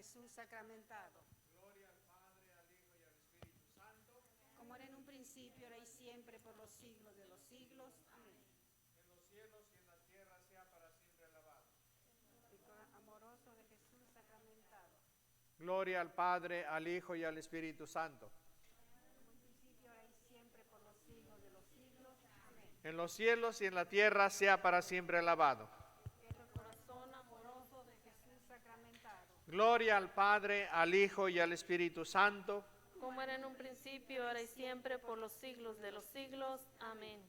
Jesús sacramentado. Gloria al Padre, al Hijo y al Espíritu Santo. Como era en un principio, ahora y siempre, por los siglos de los siglos. Amén. En los cielos y en la tierra sea para siempre alabado. El amoroso de Jesús sacramentado. Gloria al Padre, al Hijo y al Espíritu Santo. Como en un principio, ahora y siempre, por los siglos de los siglos. Amén. En los cielos y en la tierra sea para siempre alabado. El corazón amoroso de Jesús sacramentado. Gloria al Padre, al Hijo y al Espíritu Santo. Como era en un principio, ahora y siempre, por los siglos de los siglos. Amén.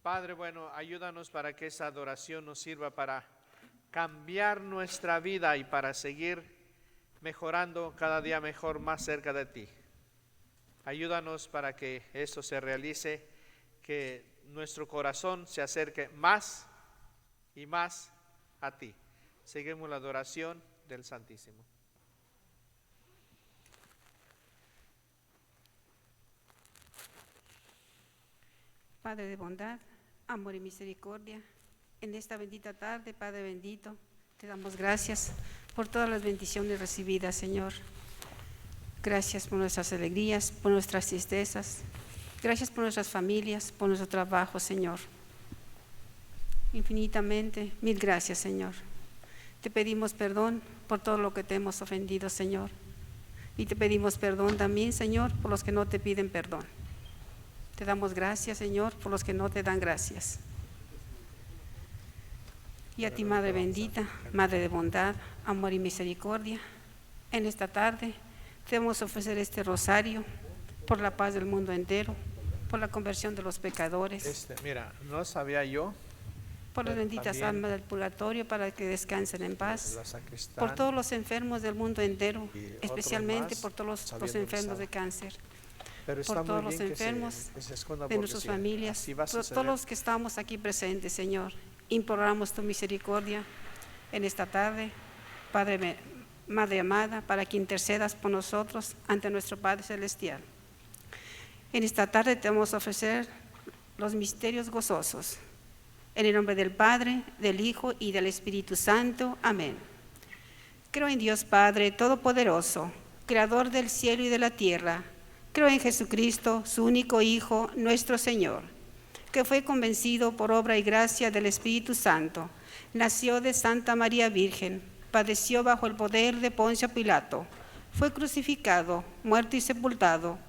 Padre bueno, ayúdanos para que esa adoración nos sirva para cambiar nuestra vida y para seguir mejorando cada día mejor, más cerca de ti. Ayúdanos para que esto se realice, que nuestro corazón se acerque más y más a ti. Seguimos la adoración del Santísimo. Padre de bondad, amor y misericordia, en esta bendita tarde, Padre bendito, te damos gracias por todas las bendiciones recibidas, Señor. Gracias por nuestras alegrías, por nuestras tristezas. Gracias por nuestras familias, por nuestro trabajo, Señor. Infinitamente, mil gracias, Señor. Te pedimos perdón por todo lo que te hemos ofendido, Señor. Y te pedimos perdón también, Señor, por los que no te piden perdón. Te damos gracias, Señor, por los que no te dan gracias. Y a ti, Madre bendita, Madre de bondad, amor y misericordia, en esta tarde te vamos a ofrecer este rosario por la paz del mundo entero, por la conversión de los pecadores, Mira, no sabía yo, por las benditas también almas del purgatorio para que descansen en paz, la sacristán, por todos los enfermos del mundo entero, y otros especialmente más, por todos los sabiendo que enfermos estaba. de cáncer, pero está por muy todos los bien que enfermos que se esconda, de porque nuestras si familias, así va a por suceder. todos los que estamos aquí presentes, Señor. Imploramos tu misericordia en esta tarde, Madre amada, para que intercedas por nosotros ante nuestro Padre Celestial. En esta tarde te vamos a ofrecer los misterios gozosos. En el nombre del Padre, del Hijo y del Espíritu Santo. Amén. Creo en Dios Padre Todopoderoso, Creador del cielo y de la tierra. Creo en Jesucristo, su único Hijo, nuestro Señor, que fue convencido por obra y gracia del Espíritu Santo. Nació de Santa María Virgen, padeció bajo el poder de Poncio Pilato, fue crucificado, muerto y sepultado,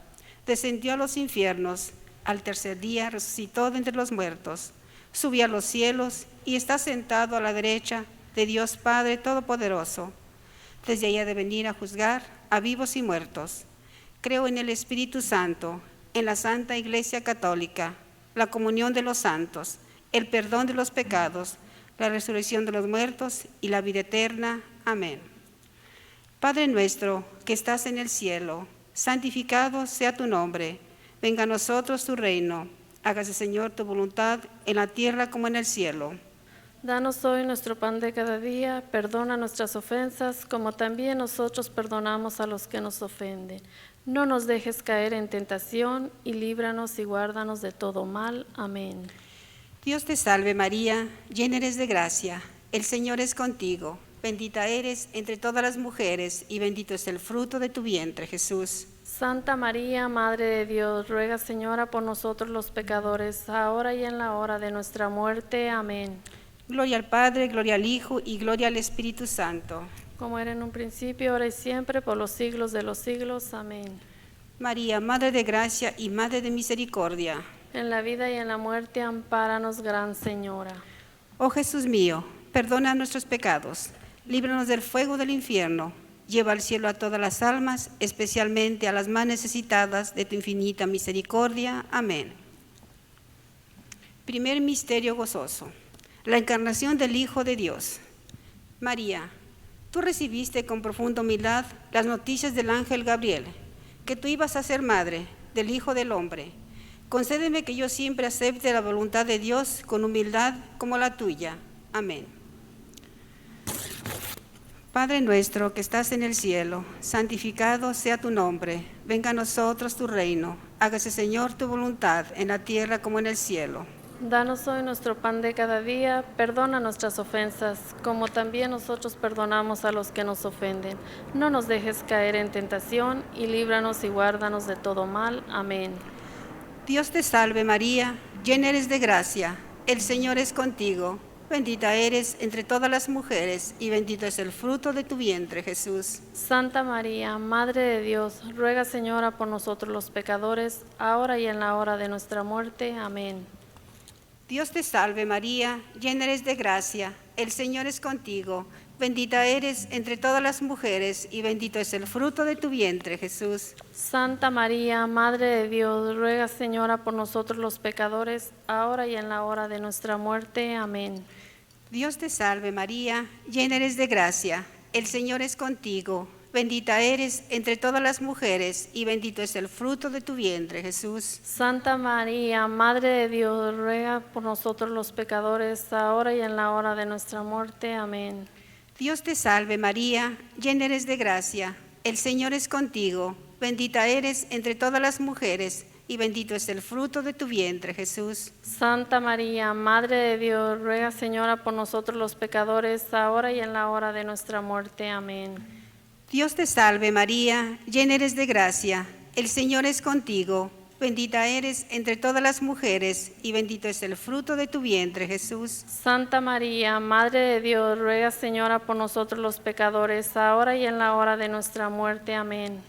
descendió a los infiernos, al tercer día resucitó de entre los muertos, subió a los cielos y está sentado a la derecha de Dios Padre Todopoderoso. Desde allá de venir a juzgar a vivos y muertos. Creo en el Espíritu Santo, en la Santa Iglesia Católica, la comunión de los santos, el perdón de los pecados, la resurrección de los muertos y la vida eterna. Amén. Padre nuestro que estás en el cielo, santificado sea tu nombre. Venga a nosotros tu reino. Hágase, Señor, tu voluntad en la tierra como en el cielo. Danos hoy nuestro pan de cada día, perdona nuestras ofensas, como también nosotros perdonamos a los que nos ofenden. No nos dejes caer en tentación, y líbranos y guárdanos de todo mal. Amén. Dios te salve María, llena eres de gracia, el Señor es contigo. Bendita eres entre todas las mujeres, y bendito es el fruto de tu vientre, Jesús. Santa María, Madre de Dios, ruega, Señora, por nosotros los pecadores, ahora y en la hora de nuestra muerte. Amén. Gloria al Padre, gloria al Hijo y gloria al Espíritu Santo. Como era en un principio, ahora y siempre, por los siglos de los siglos. Amén. María, Madre de gracia y Madre de misericordia. En la vida y en la muerte, ampáranos, Gran Señora. Oh Jesús mío, perdona nuestros pecados, líbranos del fuego del infierno, lleva al cielo a todas las almas, especialmente a las más necesitadas de tu infinita misericordia. Amén. Primer misterio gozoso, la encarnación del Hijo de Dios. María, tú recibiste con profunda humildad las noticias del ángel Gabriel, que tú ibas a ser madre del Hijo del Hombre. Concédeme que yo siempre acepte la voluntad de Dios con humildad como la tuya. Amén. Padre nuestro que estás en el cielo, santificado sea tu nombre. Venga a nosotros tu reino. Hágase, Señor, tu voluntad en la tierra como en el cielo. Danos hoy nuestro pan de cada día, perdona nuestras ofensas, como también nosotros perdonamos a los que nos ofenden. No nos dejes caer en tentación, y líbranos y guárdanos de todo mal. Amén. Dios te salve María, llena eres de gracia, el Señor es contigo. Bendita eres entre todas las mujeres, y bendito es el fruto de tu vientre, Jesús. Santa María, Madre de Dios, ruega, Señora, por nosotros los pecadores, ahora y en la hora de nuestra muerte. Amén. Dios te salve María, llena eres de gracia, el Señor es contigo. Bendita eres entre todas las mujeres, y bendito es el fruto de tu vientre, Jesús. Santa María, Madre de Dios, ruega, Señora, por nosotros los pecadores, ahora y en la hora de nuestra muerte. Amén. Dios te salve María, llena eres de gracia, el Señor es contigo. Bendita eres entre todas las mujeres, y bendito es el fruto de tu vientre, Jesús. Santa María, Madre de Dios, ruega por nosotros los pecadores, ahora y en la hora de nuestra muerte. Amén. Dios te salve María, llena eres de gracia, el Señor es contigo. Bendita eres entre todas las mujeres, y bendito es el fruto de tu vientre, Jesús. Santa María, Madre de Dios, ruega, Señora, por nosotros los pecadores, ahora y en la hora de nuestra muerte. Amén. Dios te salve María, llena eres de gracia, el Señor es contigo. Bendita eres entre todas las mujeres, y bendito es el fruto de tu vientre, Jesús. Santa María, Madre de Dios, ruega, Señora, por nosotros los pecadores, ahora y en la hora de nuestra muerte. Amén.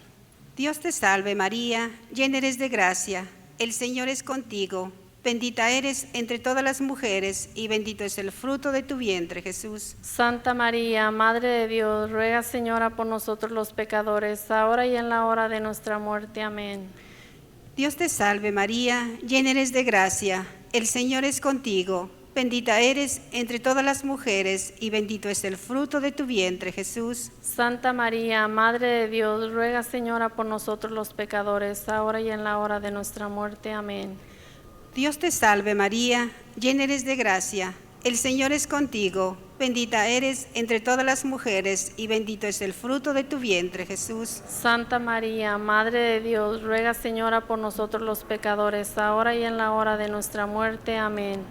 Dios te salve María, llena eres de gracia, el Señor es contigo. Bendita eres entre todas las mujeres, y bendito es el fruto de tu vientre, Jesús. Santa María, Madre de Dios, ruega, Señora, por nosotros los pecadores, ahora y en la hora de nuestra muerte. Amén. Dios te salve María, llena eres de gracia, el Señor es contigo. Bendita eres entre todas las mujeres, y bendito es el fruto de tu vientre, Jesús. Santa María, Madre de Dios, ruega, Señora, por nosotros los pecadores, ahora y en la hora de nuestra muerte. Amén. Dios te salve María, llena eres de gracia, el Señor es contigo. Bendita eres entre todas las mujeres, y bendito es el fruto de tu vientre, Jesús. Santa María, Madre de Dios, ruega, Señora, por nosotros los pecadores, ahora y en la hora de nuestra muerte. Amén.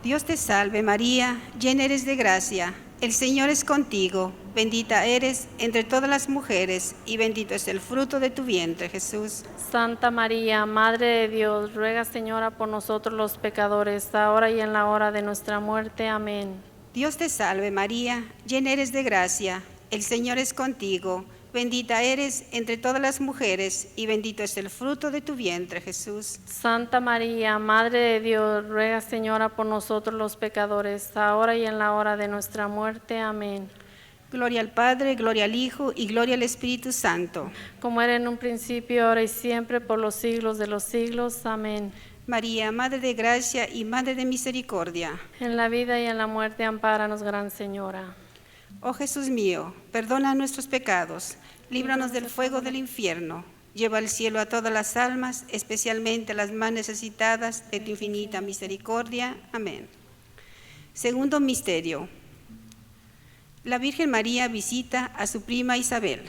Dios te salve María, llena eres de gracia, el Señor es contigo. Bendita eres entre todas las mujeres, y bendito es el fruto de tu vientre, Jesús. Santa María, Madre de Dios, ruega, Señora, por nosotros los pecadores, ahora y en la hora de nuestra muerte. Amén. Dios te salve María, llena eres de gracia, el Señor es contigo. Bendita eres entre todas las mujeres, y bendito es el fruto de tu vientre, Jesús. Santa María, Madre de Dios, ruega, Señora, por nosotros los pecadores, ahora y en la hora de nuestra muerte. Amén. Gloria al Padre, gloria al Hijo y gloria al Espíritu Santo. Como era en un principio, ahora y siempre, por los siglos de los siglos. Amén. María, Madre de gracia y Madre de misericordia. En la vida y en la muerte, ampáranos, Gran Señora. Oh Jesús mío, perdona nuestros pecados, líbranos del fuego del infierno, lleva al cielo a todas las almas, especialmente las más necesitadas de tu infinita misericordia. Amén. Segundo misterio. La Virgen María visita a su prima Isabel.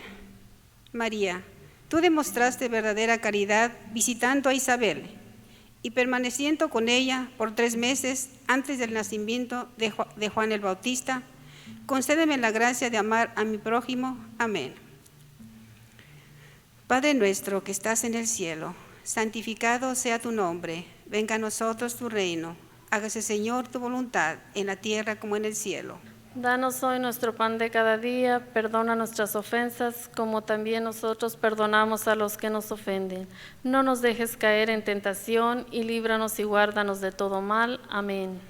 María, tú demostraste verdadera caridad visitando a Isabel y permaneciendo con ella por 3 meses antes del nacimiento de Juan el Bautista. Concédeme la gracia de amar a mi prójimo. Amén. Padre nuestro que estás en el cielo, santificado sea tu nombre. Venga a nosotros tu reino. Hágase, Señor, tu voluntad, en la tierra como en el cielo. Danos hoy nuestro pan de cada día, perdona nuestras ofensas, como también nosotros perdonamos a los que nos ofenden. No nos dejes caer en tentación, y líbranos y guárdanos de todo mal. Amén.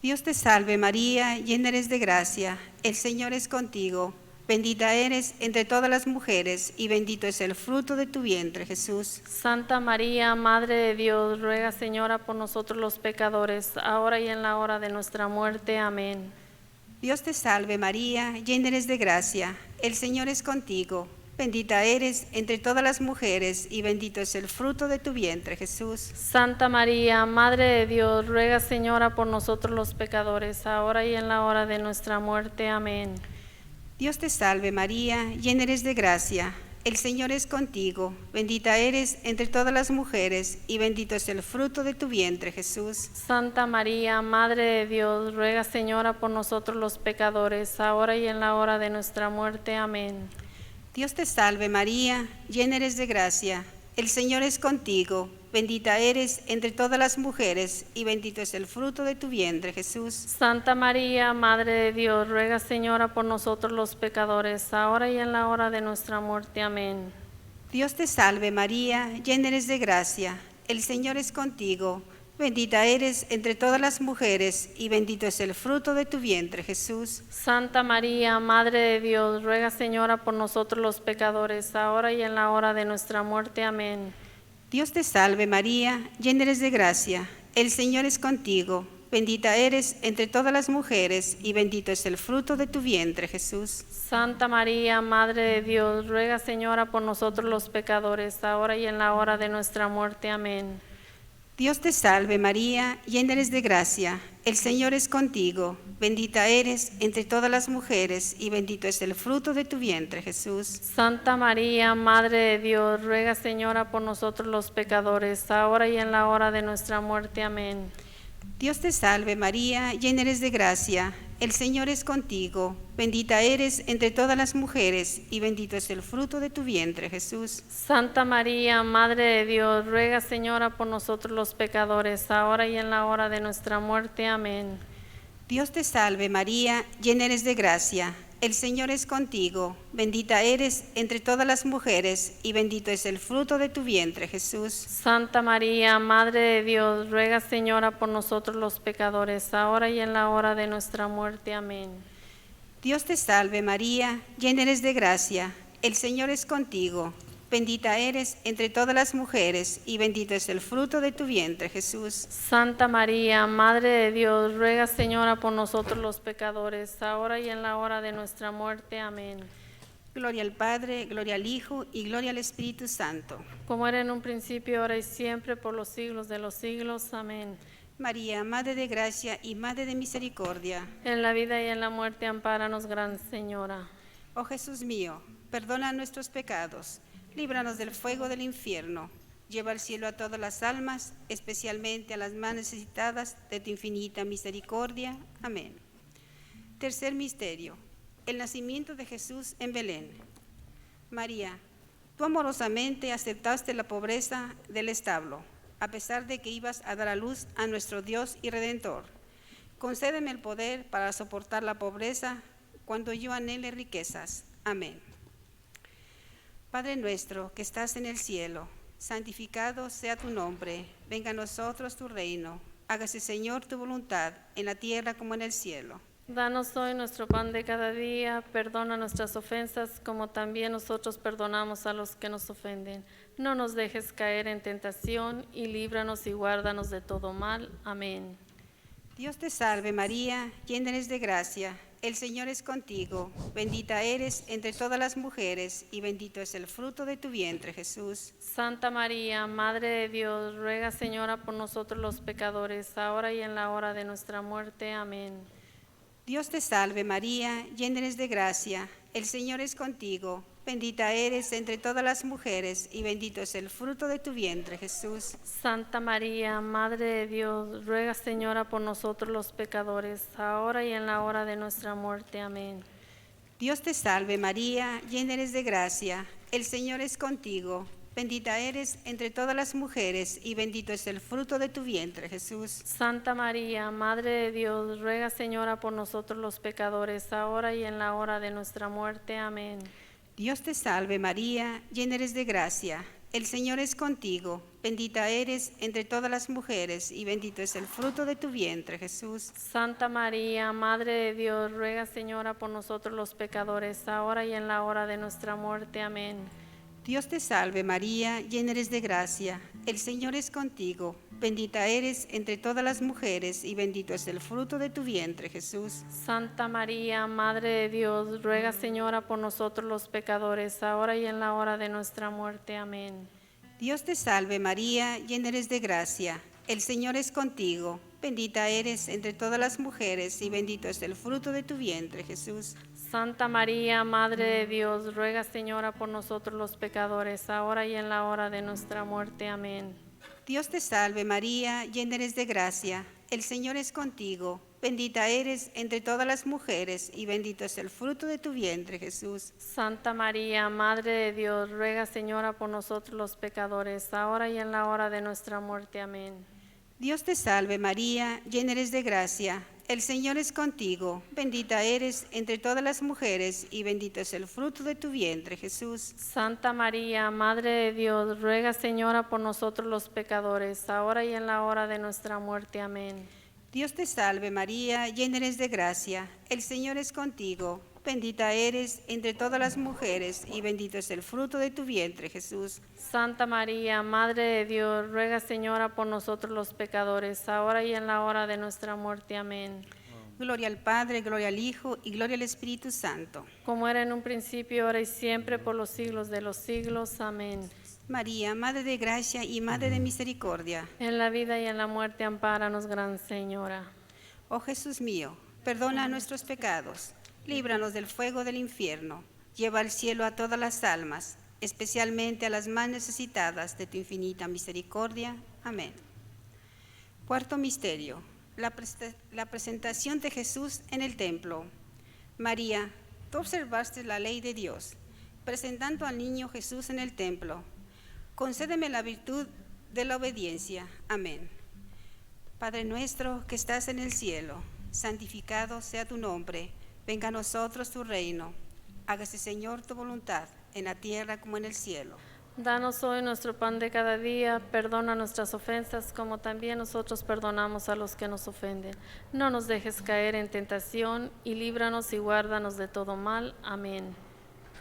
Dios te salve María, llena eres de gracia, el Señor es contigo. Bendita eres entre todas las mujeres, y bendito es el fruto de tu vientre, Jesús. Santa María, Madre de Dios, ruega, Señora, por nosotros los pecadores, ahora y en la hora de nuestra muerte. Amén. Dios te salve María, llena eres de gracia, el Señor es contigo. Bendita eres entre todas las mujeres, y bendito es el fruto de tu vientre, Jesús. Santa María, Madre de Dios, ruega, Señora, por nosotros los pecadores, ahora y en la hora de nuestra muerte. Amén. Dios te salve María, llena eres de gracia, el Señor es contigo. Bendita eres entre todas las mujeres, y bendito es el fruto de tu vientre, Jesús. Santa María, Madre de Dios, ruega, Señora, por nosotros los pecadores, ahora y en la hora de nuestra muerte. Amén. Dios te salve María, llena eres de gracia, el Señor es contigo. Bendita eres entre todas las mujeres, y bendito es el fruto de tu vientre, Jesús. Santa María, Madre de Dios, ruega, Señora, por nosotros los pecadores, ahora y en la hora de nuestra muerte. Amén. Dios te salve María, llena eres de gracia, el Señor es contigo. Bendita eres entre todas las mujeres, y bendito es el fruto de tu vientre, Jesús. Santa María, Madre de Dios, ruega, Señora, por nosotros los pecadores, ahora y en la hora de nuestra muerte. Amén. Dios te salve María, llena eres de gracia, el Señor es contigo. Bendita eres entre todas las mujeres, y bendito es el fruto de tu vientre, Jesús. Santa María, Madre de Dios, ruega, Señora, por nosotros los pecadores, ahora y en la hora de nuestra muerte. Amén. Dios te salve María, llena eres de gracia, el Señor es contigo. Bendita eres entre todas las mujeres, y bendito es el fruto de tu vientre, Jesús. Santa María, Madre de Dios, ruega, Señora, por nosotros los pecadores, ahora y en la hora de nuestra muerte. Amén. Dios te salve María, llena eres de gracia, el Señor es contigo. Bendita eres entre todas las mujeres, y bendito es el fruto de tu vientre, Jesús. Santa María, Madre de Dios, ruega, Señora, por nosotros los pecadores, ahora y en la hora de nuestra muerte. Amén. Dios te salve María, llena eres de gracia, el Señor es contigo. Bendita eres entre todas las mujeres, y bendito es el fruto de tu vientre, Jesús. Santa María, Madre de Dios, ruega, Señora, por nosotros los pecadores, ahora y en la hora de nuestra muerte. Amén. Dios te salve María, llena eres de gracia, el Señor es contigo. Bendita eres entre todas las mujeres, y bendito es el fruto de tu vientre, Jesús. Santa María, Madre de Dios, ruega, Señora, por nosotros los pecadores, ahora y en la hora de nuestra muerte. Amén. Gloria al Padre, gloria al Hijo y gloria al Espíritu Santo. Como era en un principio, ahora y siempre, por los siglos de los siglos. Amén. María, Madre de gracia y Madre de misericordia. En la vida y en la muerte, ampáranos, Gran Señora. Oh Jesús mío, perdona nuestros pecados, líbranos del fuego del infierno, lleva al cielo a todas las almas, especialmente a las más necesitadas de tu infinita misericordia. Amén. Tercer misterio, el nacimiento de Jesús en Belén. María, tú amorosamente aceptaste la pobreza del establo, a pesar de que ibas a dar a luz a nuestro Dios y Redentor. Concédeme el poder para soportar la pobreza cuando yo anhele riquezas. Amén. Padre nuestro que estás en el cielo, santificado sea tu nombre. Venga a nosotros tu reino. Hágase, Señor, tu voluntad, en la tierra como en el cielo. Danos hoy nuestro pan de cada día, perdona nuestras ofensas como también nosotros perdonamos a los que nos ofenden. No nos dejes caer en tentación y líbranos y guárdanos de todo mal. Amén. Dios te salve María, llena eres de gracia, el Señor es contigo. Bendita eres entre todas las mujeres, y bendito es el fruto de tu vientre, Jesús. Santa María, Madre de Dios, ruega, Señora, por nosotros los pecadores, ahora y en la hora de nuestra muerte. Amén. Dios te salve María, llena eres de gracia, el Señor es contigo. Bendita eres entre todas las mujeres, y bendito es el fruto de tu vientre, Jesús. Santa María, Madre de Dios, ruega, Señora, por nosotros los pecadores, ahora y en la hora de nuestra muerte. Amén. Dios te salve María, llena eres de gracia, el Señor es contigo. Bendita eres entre todas las mujeres, y bendito es el fruto de tu vientre, Jesús. Santa María, Madre de Dios, ruega, Señora, por nosotros los pecadores, ahora y en la hora de nuestra muerte. Amén. Dios te salve María, llena eres de gracia, el Señor es contigo. Bendita eres entre todas las mujeres, y bendito es el fruto de tu vientre, Jesús. Santa María, Madre de Dios, ruega, Señora, por nosotros los pecadores, ahora y en la hora de nuestra muerte. Amén. Dios te salve María, llena eres de gracia, el Señor es contigo. Bendita eres entre todas las mujeres, y bendito es el fruto de tu vientre, Jesús. Santa María, Madre de Dios, ruega, Señora, por nosotros los pecadores, ahora y en la hora de nuestra muerte. Amén. Dios te salve María, llena eres de gracia, el Señor es contigo. Bendita eres entre todas las mujeres, y bendito es el fruto de tu vientre, Jesús. Santa María, Madre de Dios, ruega, Señora, por nosotros los pecadores, ahora y en la hora de nuestra muerte. Amén. Dios te salve María, llena eres de gracia, el Señor es contigo, bendita eres entre todas las mujeres y bendito es el fruto de tu vientre, Jesús. Santa María, Madre de Dios, ruega, Señora, por nosotros los pecadores, ahora y en la hora de nuestra muerte. Amén. Dios te salve María, llena eres de gracia, el Señor es contigo, bendita eres entre todas las mujeres y bendito es el fruto de tu vientre, Jesús. Santa María, Madre de Dios, ruega, Señora, por nosotros los pecadores, ahora y en la hora de nuestra muerte. Amén. Dios te salve María, llena eres de gracia, el Señor es contigo, bendita eres entre todas las mujeres y bendito es el fruto de tu vientre, Jesús. Santa María, Madre de Dios, ruega, Señora, por nosotros los pecadores, ahora y en la hora de nuestra muerte. Amén. Gloria al Padre, gloria al Hijo y gloria al Espíritu Santo. Como era en un principio, ahora y siempre, por los siglos de los siglos. Amén. María, Madre de gracia y Madre de misericordia. En la vida y en la muerte, ampáranos, Gran Señora. Oh Jesús mío, perdona nuestros pecados, líbranos del fuego del infierno, lleva al cielo a todas las almas, especialmente a las más necesitadas de tu infinita misericordia. Amén. Cuarto misterio, la presentación de Jesús en el templo. María, tú observaste la ley de Dios, presentando al niño Jesús en el templo. Concédeme la virtud de la obediencia. Amén. Padre nuestro que estás en el cielo, santificado sea tu nombre. Venga a nosotros tu reino. Hágase, Señor, tu voluntad, en la tierra como en el cielo. Danos hoy nuestro pan de cada día, perdona nuestras ofensas como también nosotros perdonamos a los que nos ofenden. No nos dejes caer en tentación y líbranos y guárdanos de todo mal. Amén.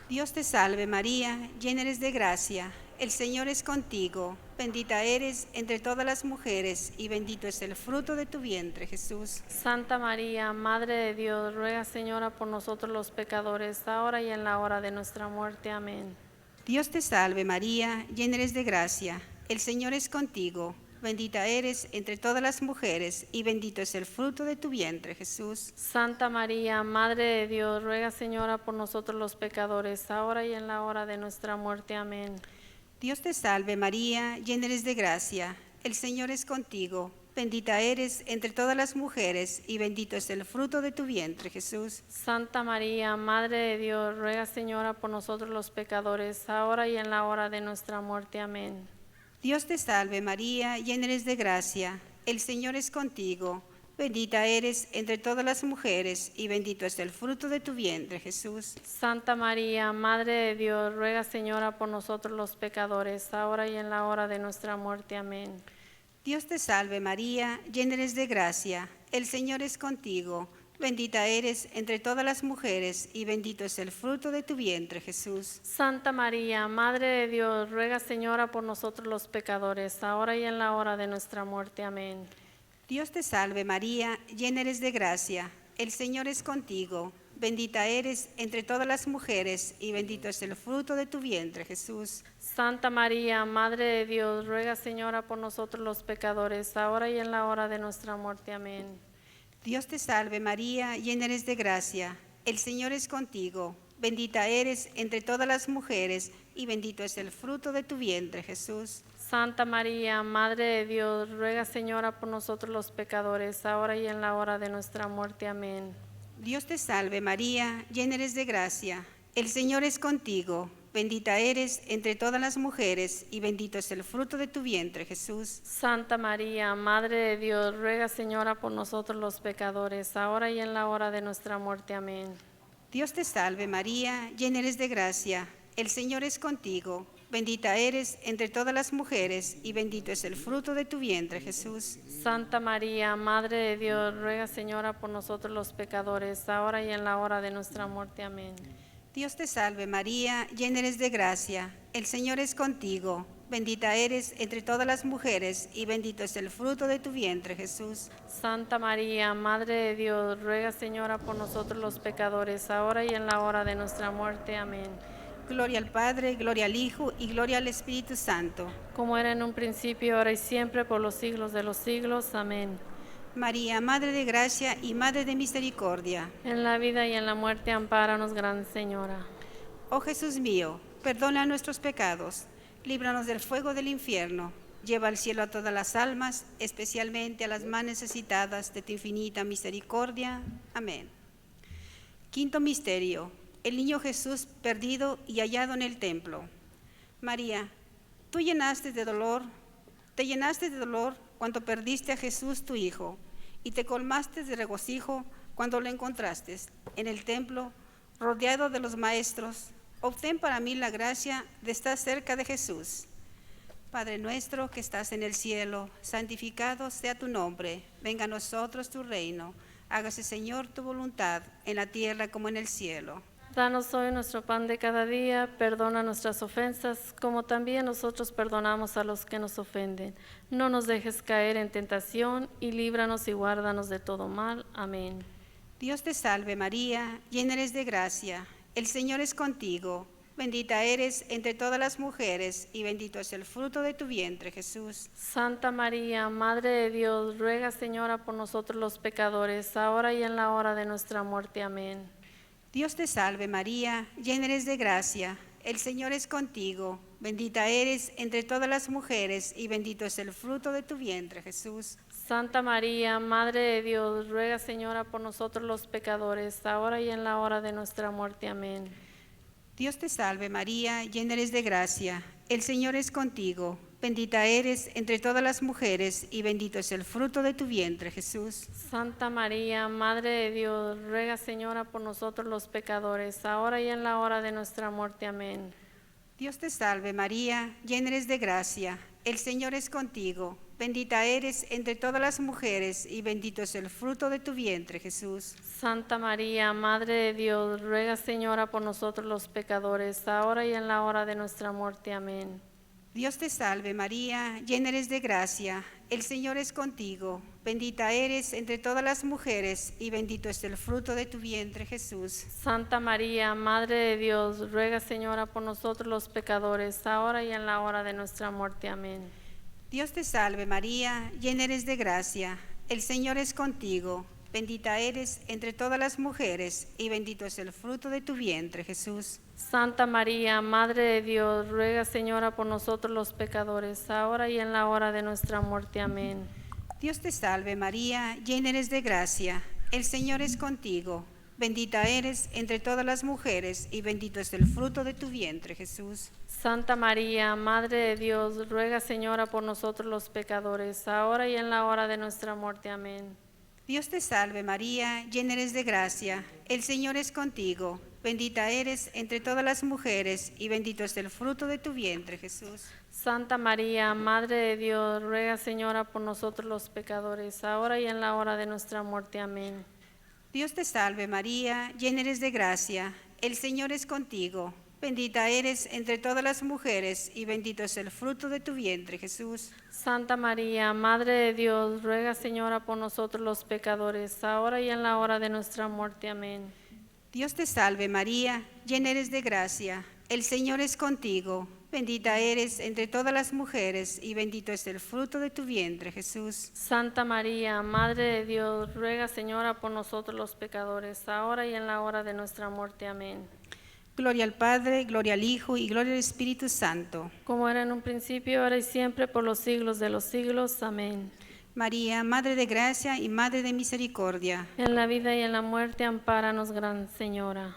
Dios te salve María, llena eres de gracia, el Señor es contigo, bendita eres entre todas las mujeres y bendito es el fruto de tu vientre, Jesús. Santa María, Madre de Dios, ruega, Señora, por nosotros los pecadores, ahora y en la hora de nuestra muerte. Amén. Dios te salve María, llena eres de gracia, el Señor es contigo, bendita eres entre todas las mujeres y bendito es el fruto de tu vientre, Jesús. Santa María, Madre de Dios, ruega, Señora, por nosotros los pecadores, ahora y en la hora de nuestra muerte. Amén. Dios te salve María, llena eres de gracia, el Señor es contigo, bendita eres entre todas las mujeres y bendito es el fruto de tu vientre, Jesús. Santa María, Madre de Dios, ruega, Señora, por nosotros los pecadores, ahora y en la hora de nuestra muerte. Amén. Dios te salve María, llena eres de gracia, el Señor es contigo, bendita eres entre todas las mujeres y bendito es el fruto de tu vientre, Jesús. Santa María, Madre de Dios, ruega, Señora, por nosotros los pecadores, ahora y en la hora de nuestra muerte. Amén. Dios te salve María, llena eres de gracia, el Señor es contigo, bendita eres entre todas las mujeres y bendito es el fruto de tu vientre, Jesús. Santa María, Madre de Dios, ruega, Señora, por nosotros los pecadores, ahora y en la hora de nuestra muerte. Amén. Dios te salve María, llena eres de gracia, el Señor es contigo, bendita eres entre todas las mujeres y bendito es el fruto de tu vientre, Jesús. Santa María, Madre de Dios, ruega, Señora, por nosotros los pecadores, ahora y en la hora de nuestra muerte. Amén. Dios te salve María, llena eres de gracia, el Señor es contigo, bendita eres entre todas las mujeres y bendito es el fruto de tu vientre, Jesús. Santa María, Madre de Dios, ruega, Señora, por nosotros los pecadores, ahora y en la hora de nuestra muerte. Amén. Dios te salve María, llena eres de gracia, el Señor es contigo, bendita eres entre todas las mujeres y bendito es el fruto de tu vientre, Jesús. Santa María, Madre de Dios, ruega, Señora, por nosotros los pecadores, ahora y en la hora de nuestra muerte. Amén. Dios te salve María, llena eres de gracia, el Señor es contigo, bendita eres entre todas las mujeres y bendito es el fruto de tu vientre, Jesús. Santa María, Madre de Dios, ruega, Señora, por nosotros los pecadores, ahora y en la hora de nuestra muerte. Amén. Dios te salve María, llena eres de gracia, el Señor es contigo, bendita eres entre todas las mujeres y bendito es el fruto de tu vientre, Jesús. Santa María, Madre de Dios, ruega, Señora, por nosotros los pecadores, ahora y en la hora de nuestra muerte. Amén. Gloria al Padre, gloria al Hijo y gloria al Espíritu Santo. Como era en un principio, ahora y siempre, por los siglos de los siglos. Amén. María, Madre de Gracia y Madre de Misericordia. En la vida y en la muerte, ampáranos, Gran Señora. Oh Jesús mío, perdona nuestros pecados, líbranos del fuego del infierno, lleva al cielo a todas las almas, especialmente a las más necesitadas de tu infinita misericordia. Amén. Quinto misterio, el niño Jesús perdido y hallado en el templo. María, tú te llenaste de dolor cuando perdiste a Jesús tu Hijo, y te colmaste de regocijo cuando lo encontraste en el templo, rodeado de los maestros. Obtén para mí la gracia de estar cerca de Jesús. Padre nuestro que estás en el cielo, santificado sea tu nombre. Venga a nosotros tu reino. Hágase, Señor, tu voluntad, en la tierra como en el cielo. Danos hoy nuestro pan de cada día, perdona nuestras ofensas, como también nosotros perdonamos a los que nos ofenden. No nos dejes caer en tentación, y líbranos y guárdanos de todo mal. Amén. Dios te salve María, llena eres de gracia, el Señor es contigo. Bendita eres entre todas las mujeres, y bendito es el fruto de tu vientre, Jesús. Santa María, Madre de Dios, ruega, Señora, por nosotros los pecadores, ahora y en la hora de nuestra muerte. Amén. Dios te salve María, llena eres de gracia, el Señor es contigo. Bendita eres entre todas las mujeres, y bendito es el fruto de tu vientre, Jesús. Santa María, Madre de Dios, ruega, Señora, por nosotros los pecadores, ahora y en la hora de nuestra muerte. Amén. Dios te salve María, llena eres de gracia, el Señor es contigo. Bendita eres entre todas las mujeres, y bendito es el fruto de tu vientre, Jesús. Santa María, Madre de Dios, ruega, Señora, por nosotros los pecadores, ahora y en la hora de nuestra muerte. Amén. Dios te salve María, llena eres de gracia, el Señor es contigo. Bendita eres entre todas las mujeres, y bendito es el fruto de tu vientre, Jesús. Santa María, Madre de Dios, ruega, Señora, por nosotros los pecadores, ahora y en la hora de nuestra muerte. Amén. Dios te salve María, llena eres de gracia, el Señor es contigo. Bendita eres entre todas las mujeres, y bendito es el fruto de tu vientre, Jesús. Santa María, Madre de Dios, ruega, Señora, por nosotros los pecadores, ahora y en la hora de nuestra muerte. Amén. Dios te salve María, llena eres de gracia, el Señor es contigo. Bendita eres entre todas las mujeres, y bendito es el fruto de tu vientre, Jesús. Santa María, Madre de Dios, ruega, Señora, por nosotros los pecadores, ahora y en la hora de nuestra muerte. Amén. Dios te salve María, llena eres de gracia, el Señor es contigo. Bendita eres entre todas las mujeres, y bendito es el fruto de tu vientre, Jesús. Santa María, Madre de Dios, ruega, Señora, por nosotros los pecadores, ahora y en la hora de nuestra muerte. Amén. Dios te salve María, llena eres de gracia, el Señor es contigo. Bendita eres entre todas las mujeres, y bendito es el fruto de tu vientre, Jesús. Santa María, Madre de Dios, ruega, Señora, por nosotros los pecadores, ahora y en la hora de nuestra muerte. Amén. Dios te salve María, llena eres de gracia, el Señor es contigo. Bendita eres entre todas las mujeres, y bendito es el fruto de tu vientre, Jesús. Santa María, Madre de Dios, ruega, Señora, por nosotros los pecadores, ahora y en la hora de nuestra muerte. Amén. Dios te salve María, llena eres de gracia, el Señor es contigo. Bendita eres entre todas las mujeres, y bendito es el fruto de tu vientre, Jesús. Santa María, Madre de Dios, ruega, Señora, por nosotros los pecadores, ahora y en la hora de nuestra muerte. Amén. Gloria al Padre, gloria al Hijo y gloria al Espíritu Santo. Como era en un principio, ahora y siempre, por los siglos de los siglos. Amén. María, Madre de gracia y Madre de misericordia. En la vida y en la muerte, ampáranos, Gran Señora.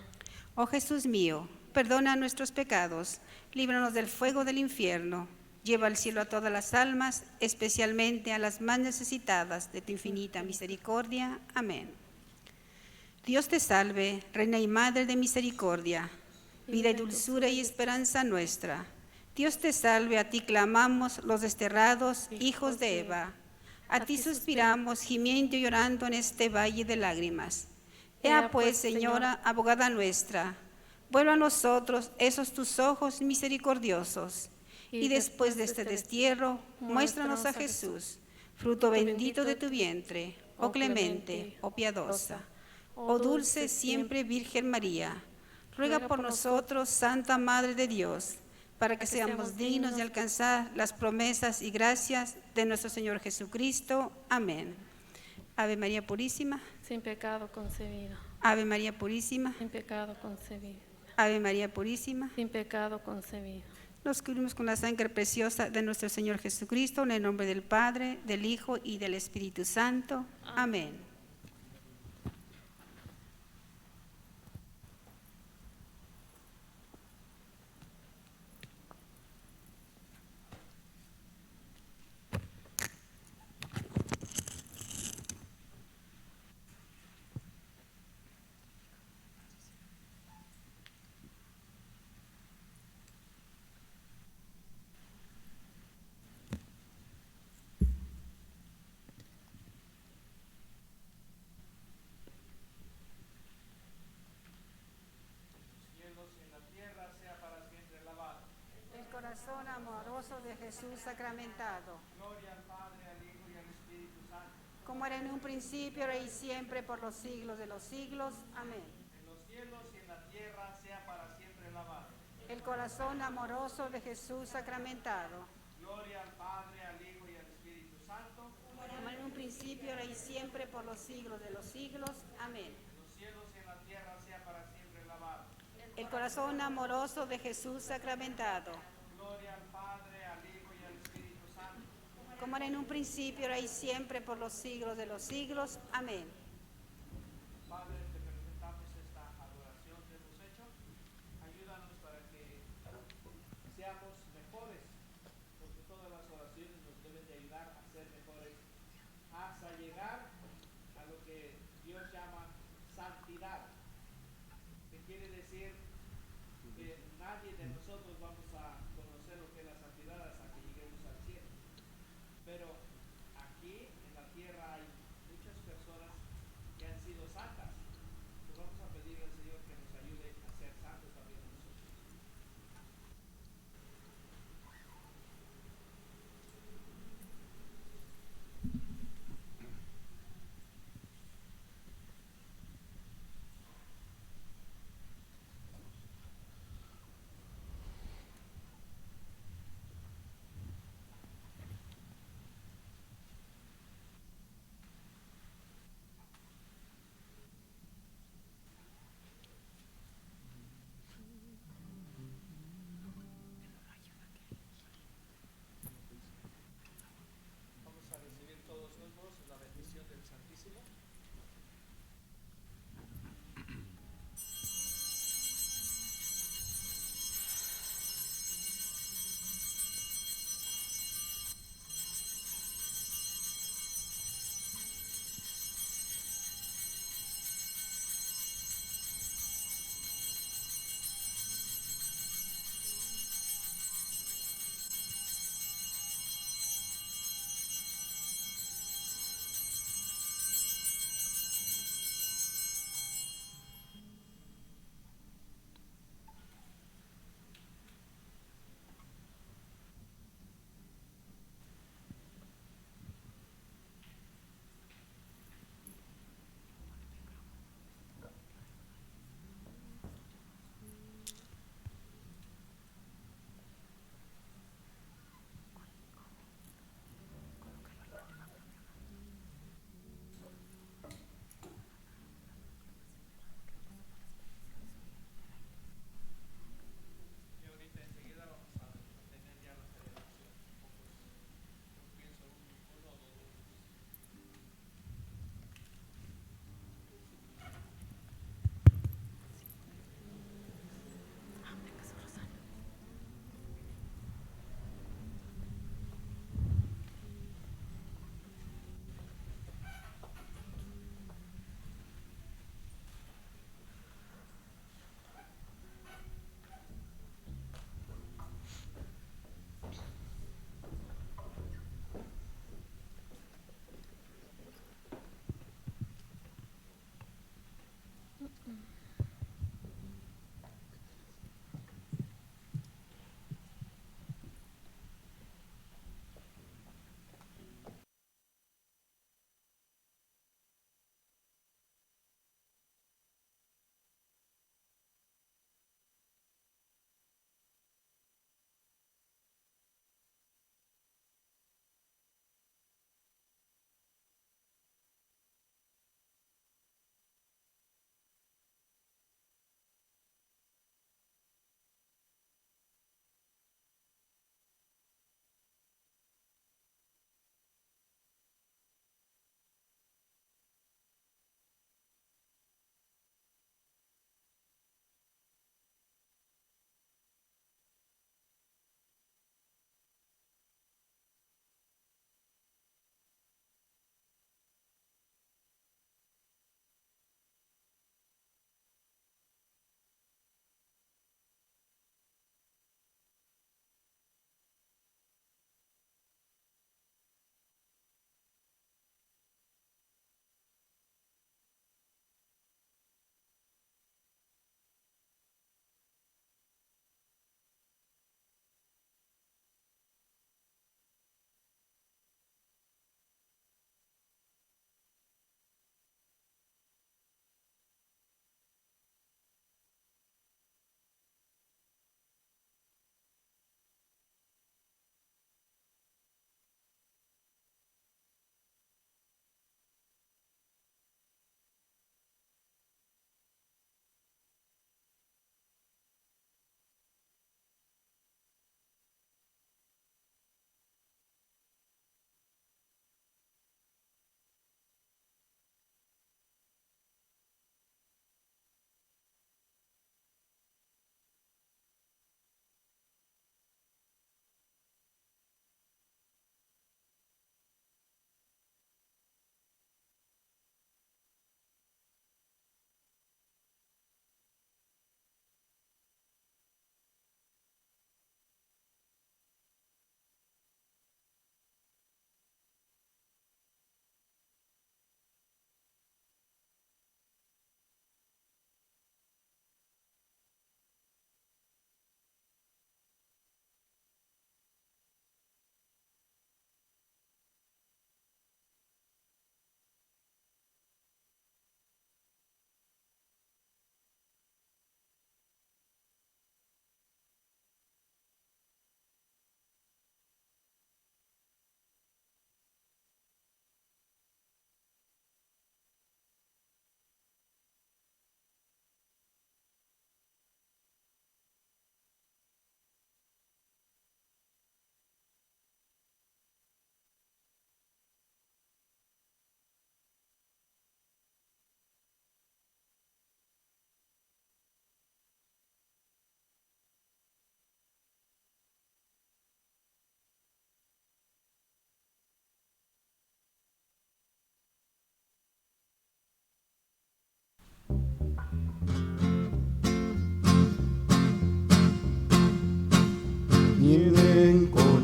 Oh Jesús mío, perdona nuestros pecados, líbranos del fuego del infierno, lleva al cielo a todas las almas, especialmente a las más necesitadas de tu infinita misericordia. Amén. Dios te salve, Reina y Madre de misericordia, vida y dulzura y esperanza nuestra. Dios te salve, a ti clamamos los desterrados hijos de Eva. A ti suspiramos, gimiendo y llorando en este valle de lágrimas. Ea pues, Señora, abogada nuestra, vuelva a nosotros esos tus ojos misericordiosos, y después de este destierro, muéstranos a Jesús, fruto bendito de tu vientre, oh clemente, oh piadosa, oh dulce siempre Virgen María. Ruega por nosotros, Santa Madre de Dios, para que seamos dignos de alcanzar las promesas y gracias de nuestro Señor Jesucristo. Amén. Ave María Purísima, sin pecado concebido, Ave María Purísima, sin pecado concebido, Ave María Purísima. sin pecado concebido. Nos cubrimos con la sangre preciosa de nuestro Señor Jesucristo, en el nombre del Padre, del Hijo y del Espíritu Santo. Amén. El corazón amoroso de Jesús sacramentado. Gloria al Padre, al Hijo y al Espíritu Santo. Como era en un principio, ahora y siempre, por los siglos de los siglos. Amén. En los cielos y en la tierra sea para siempre alabado. El corazón amoroso de Jesús sacramentado. Gloria al Padre, al Hijo y al Espíritu Santo. Como en un principio, ahora y siempre, por los siglos de los siglos. Amén. En los cielos y en la tierra sea para siempre alabado. El corazón amoroso de Jesús sacramentado. Gloria al Padre, al Hijo y al Espíritu Santo. Como era en un principio, ahora y siempre, por los siglos de los siglos. Amén. Padre, te presentamos esta adoración que hemos hecho. Ayúdanos para que seamos mejores, porque todas las oraciones nos deben de ayudar a ser mejores, hasta llegar a lo que Dios llama santidad, que quiere decir que nadie de nosotros vamos a conocer lo que es la santidad hasta que lleguemos al cielo. Pero aquí en la tierra hay muchas personas que han sido santas. Pues vamos a pedirle al Señor que nos ayude a ser santos también nosotros.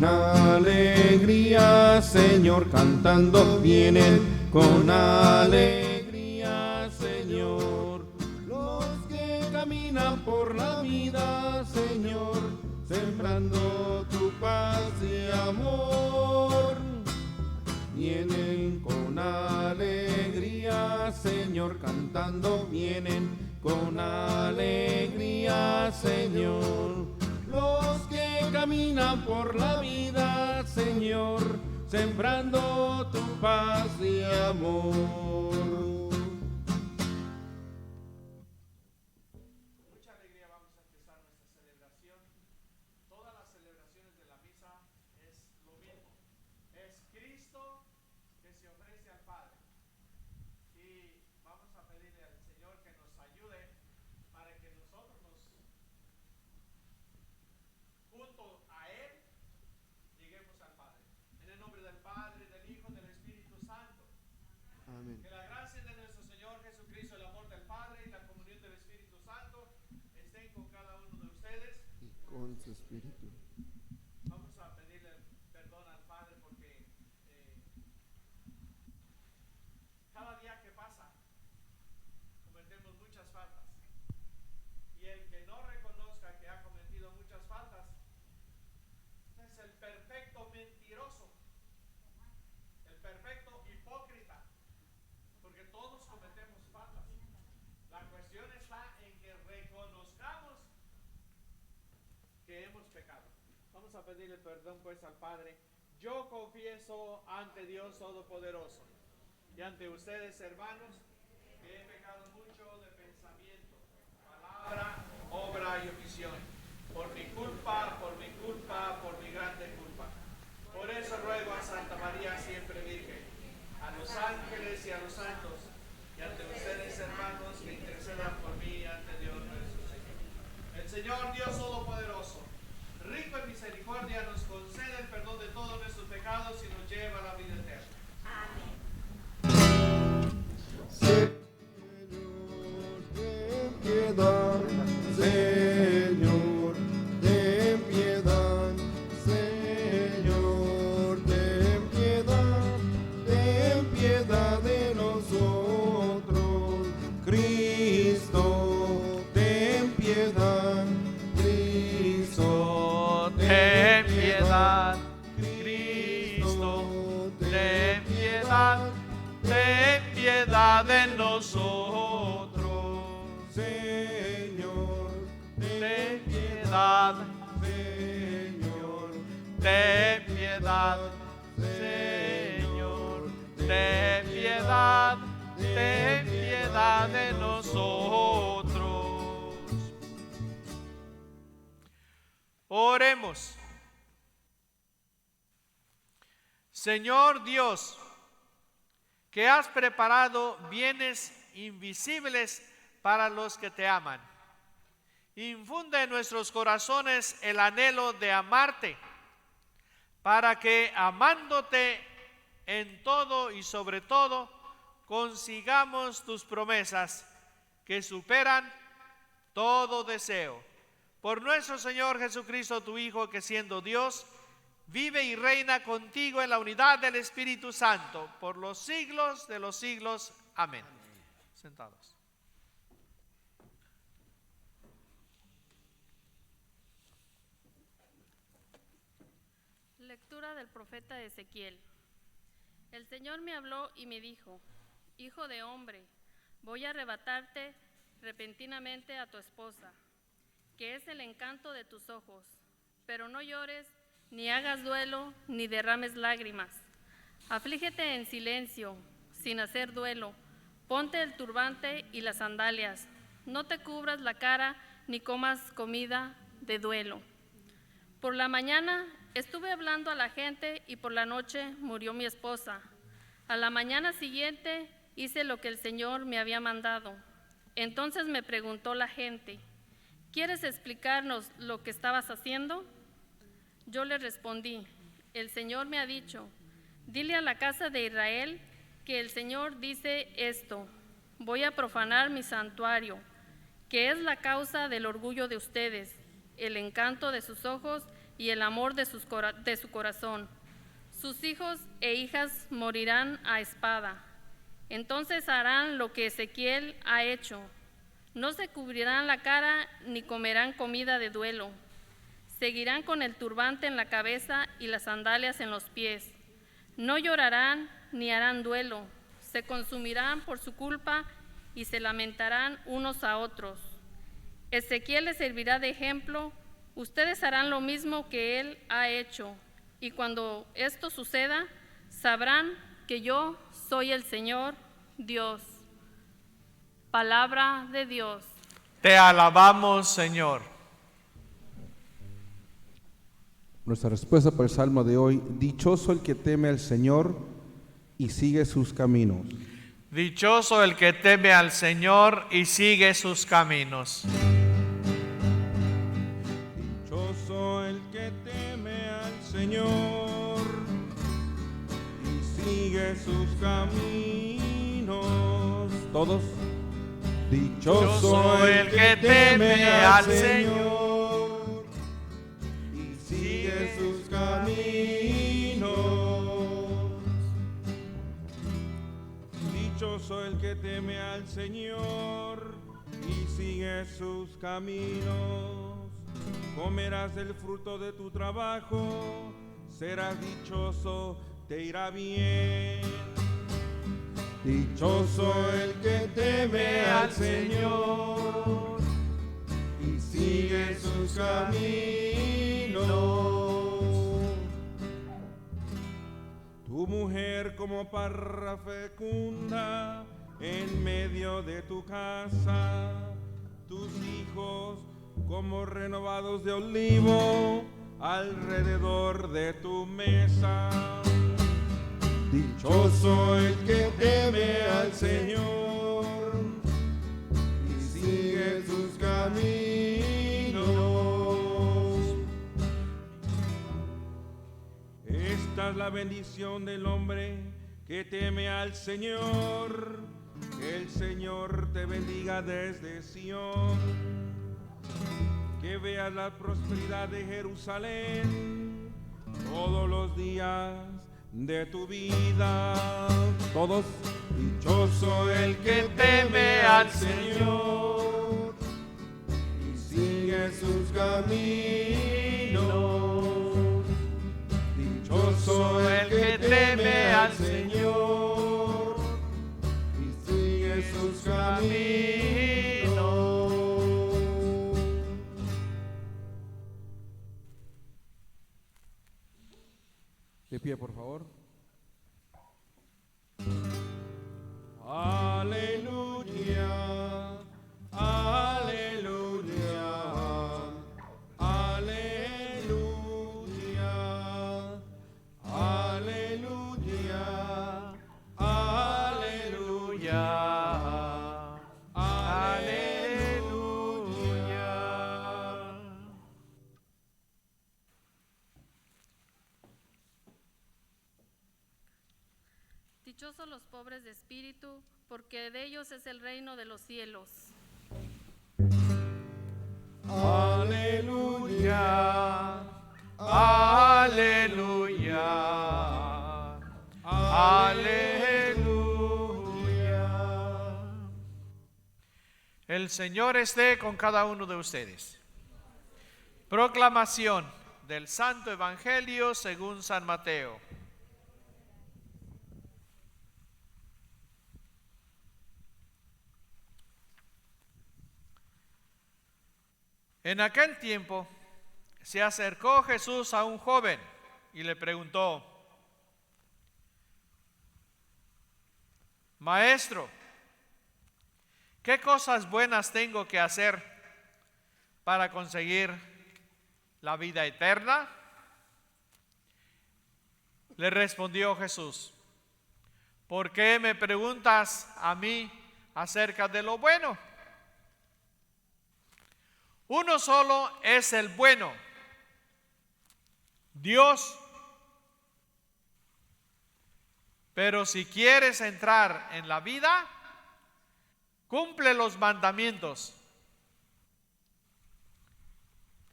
alegría, Señor, cantando vienen con alegría, Señor. Los que caminan por la vida, Señor, sembrando tu paz y amor. Vienen con alegría, Señor, cantando vienen con alegría, Señor. Los que caminan por la vida, Señor, sembrando tu paz y amor. Mucha alegría vamos a empezar nuestra celebración. Todas las celebraciones de la misa es lo mismo. Es Cristo que se ofrece al Padre. Y vamos a pedirle al Señor que nos ayude para que nosotros junto a Él lleguemos al Padre. En el nombre del Padre, del Hijo, del Espíritu Santo. Amén. Que la gracia de nuestro Señor Jesucristo, el amor del Padre y la comunión del Espíritu Santo estén con cada uno de ustedes. Y con su espíritu. Vamos a pedirle perdón al Padre porque cada día que pasa cometemos muchas faltas. Y el que no reconozca que ha cometido muchas faltas es el perfecto mentiroso, el perfecto hipócrita, porque todos cometemos faltas. La cuestión está en que reconozcamos que hemos pecado. Vamos a pedirle perdón pues al Padre. Yo confieso ante Dios Todopoderoso y ante ustedes, hermanos, que he pecado mucho de pensamiento, palabra, obra y omisión, por mi culpa, por mi grande culpa. Por eso ruego a Santa María siempre Virgen, a los ángeles y a los santos, y ante ustedes, hermanos, que intercedan por mí ante Dios nuestro Señor. El Señor Dios Todopoderoso, rico en misericordia, nos concede el perdón de todos nuestros pecados y nos lleva a la vida eterna. Señor, ten piedad, Señor, ten piedad, ten piedad de nosotros. Cristo, ten piedad, Cristo, Ten piedad, Cristo, ten piedad, ten piedad de nosotros. Señor, Ten piedad, Señor, ten piedad, Señor, ten piedad de nosotros. Oremos. Señor Dios, que has preparado bienes invisibles para los que te aman, infunde en nuestros corazones el anhelo de amarte, para que, amándote en todo y sobre todo, consigamos tus promesas que superan todo deseo. Por nuestro Señor Jesucristo, tu Hijo, que siendo Dios, vive y reina contigo en la unidad del Espíritu Santo, por los siglos de los siglos. Amén. Sentados. Lectura del profeta Ezequiel. El Señor me habló y me dijo: Hijo de hombre, voy a arrebatarte repentinamente a tu esposa, que es el encanto de tus ojos. Pero no llores, ni hagas duelo, ni derrames lágrimas. Aflígete en silencio, sin hacer duelo. Ponte el turbante y las sandalias. No te cubras la cara, ni comas comida de duelo. Por la mañana estuve hablando a la gente y por la noche murió mi esposa. A la mañana siguiente hice lo que el Señor me había mandado. Entonces me preguntó la gente: ¿quieres explicarnos lo que estabas haciendo? Yo le respondí: el Señor me ha dicho, dile a la casa de Israel que el Señor dice esto: voy a profanar mi santuario, que es la causa del orgullo de ustedes, el encanto de sus ojos y el amor de su corazón. Sus hijos e hijas morirán a espada. Entonces harán lo que Ezequiel ha hecho. No se cubrirán la cara ni comerán comida de duelo. Seguirán con el turbante en la cabeza y las sandalias en los pies. No llorarán ni harán duelo. Se consumirán por su culpa y se lamentarán unos a otros. Ezequiel les servirá de ejemplo. Ustedes harán lo mismo que él ha hecho. Y cuando esto suceda, sabrán que yo soy el Señor Dios. Palabra de Dios. Te alabamos, Señor. Nuestra respuesta para el Salmo de hoy: dichoso el que teme al Señor y sigue sus caminos. Dichoso el que teme al Señor y sigue sus caminos. Dichoso el que teme al Señor y sigue sus caminos. Todos. Dichoso el que teme al Señor y sigue sus caminos. Dichoso el que teme al Señor y sigue sus caminos. Comerás del fruto de tu trabajo, serás dichoso, te irá bien. Dichoso el que teme al Señor y sigue sus caminos. Tu mujer como parra fecunda en medio de tu casa, tus hijos como renovados de olivo alrededor de tu mesa. Dichoso el que teme al Señor y sigue sus caminos. Esta es la bendición del hombre que teme al Señor. Que el Señor te bendiga desde Sión. Que veas la prosperidad de Jerusalén todos los días de tu vida. Todos. Dichoso el que teme al Señor y sigue sus caminos. Dichoso el que teme al Señor y sigue sus caminos. De pie, por favor. Aleluya, aleluya, aleluya, aleluya, aleluya, aleluya. Dichosos los pobres de espíritu, porque de ellos es el reino de los cielos. Aleluya, aleluya, aleluya. El Señor esté con cada uno de ustedes. Proclamación del Santo Evangelio según San Mateo. En aquel tiempo se acercó Jesús a un joven y le preguntó: Maestro, ¿qué cosas buenas tengo que hacer para conseguir la vida eterna? Le respondió Jesús: ¿por qué me preguntas a mí acerca de lo bueno? Uno solo es el bueno, Dios. Pero si quieres entrar en la vida, cumple los mandamientos.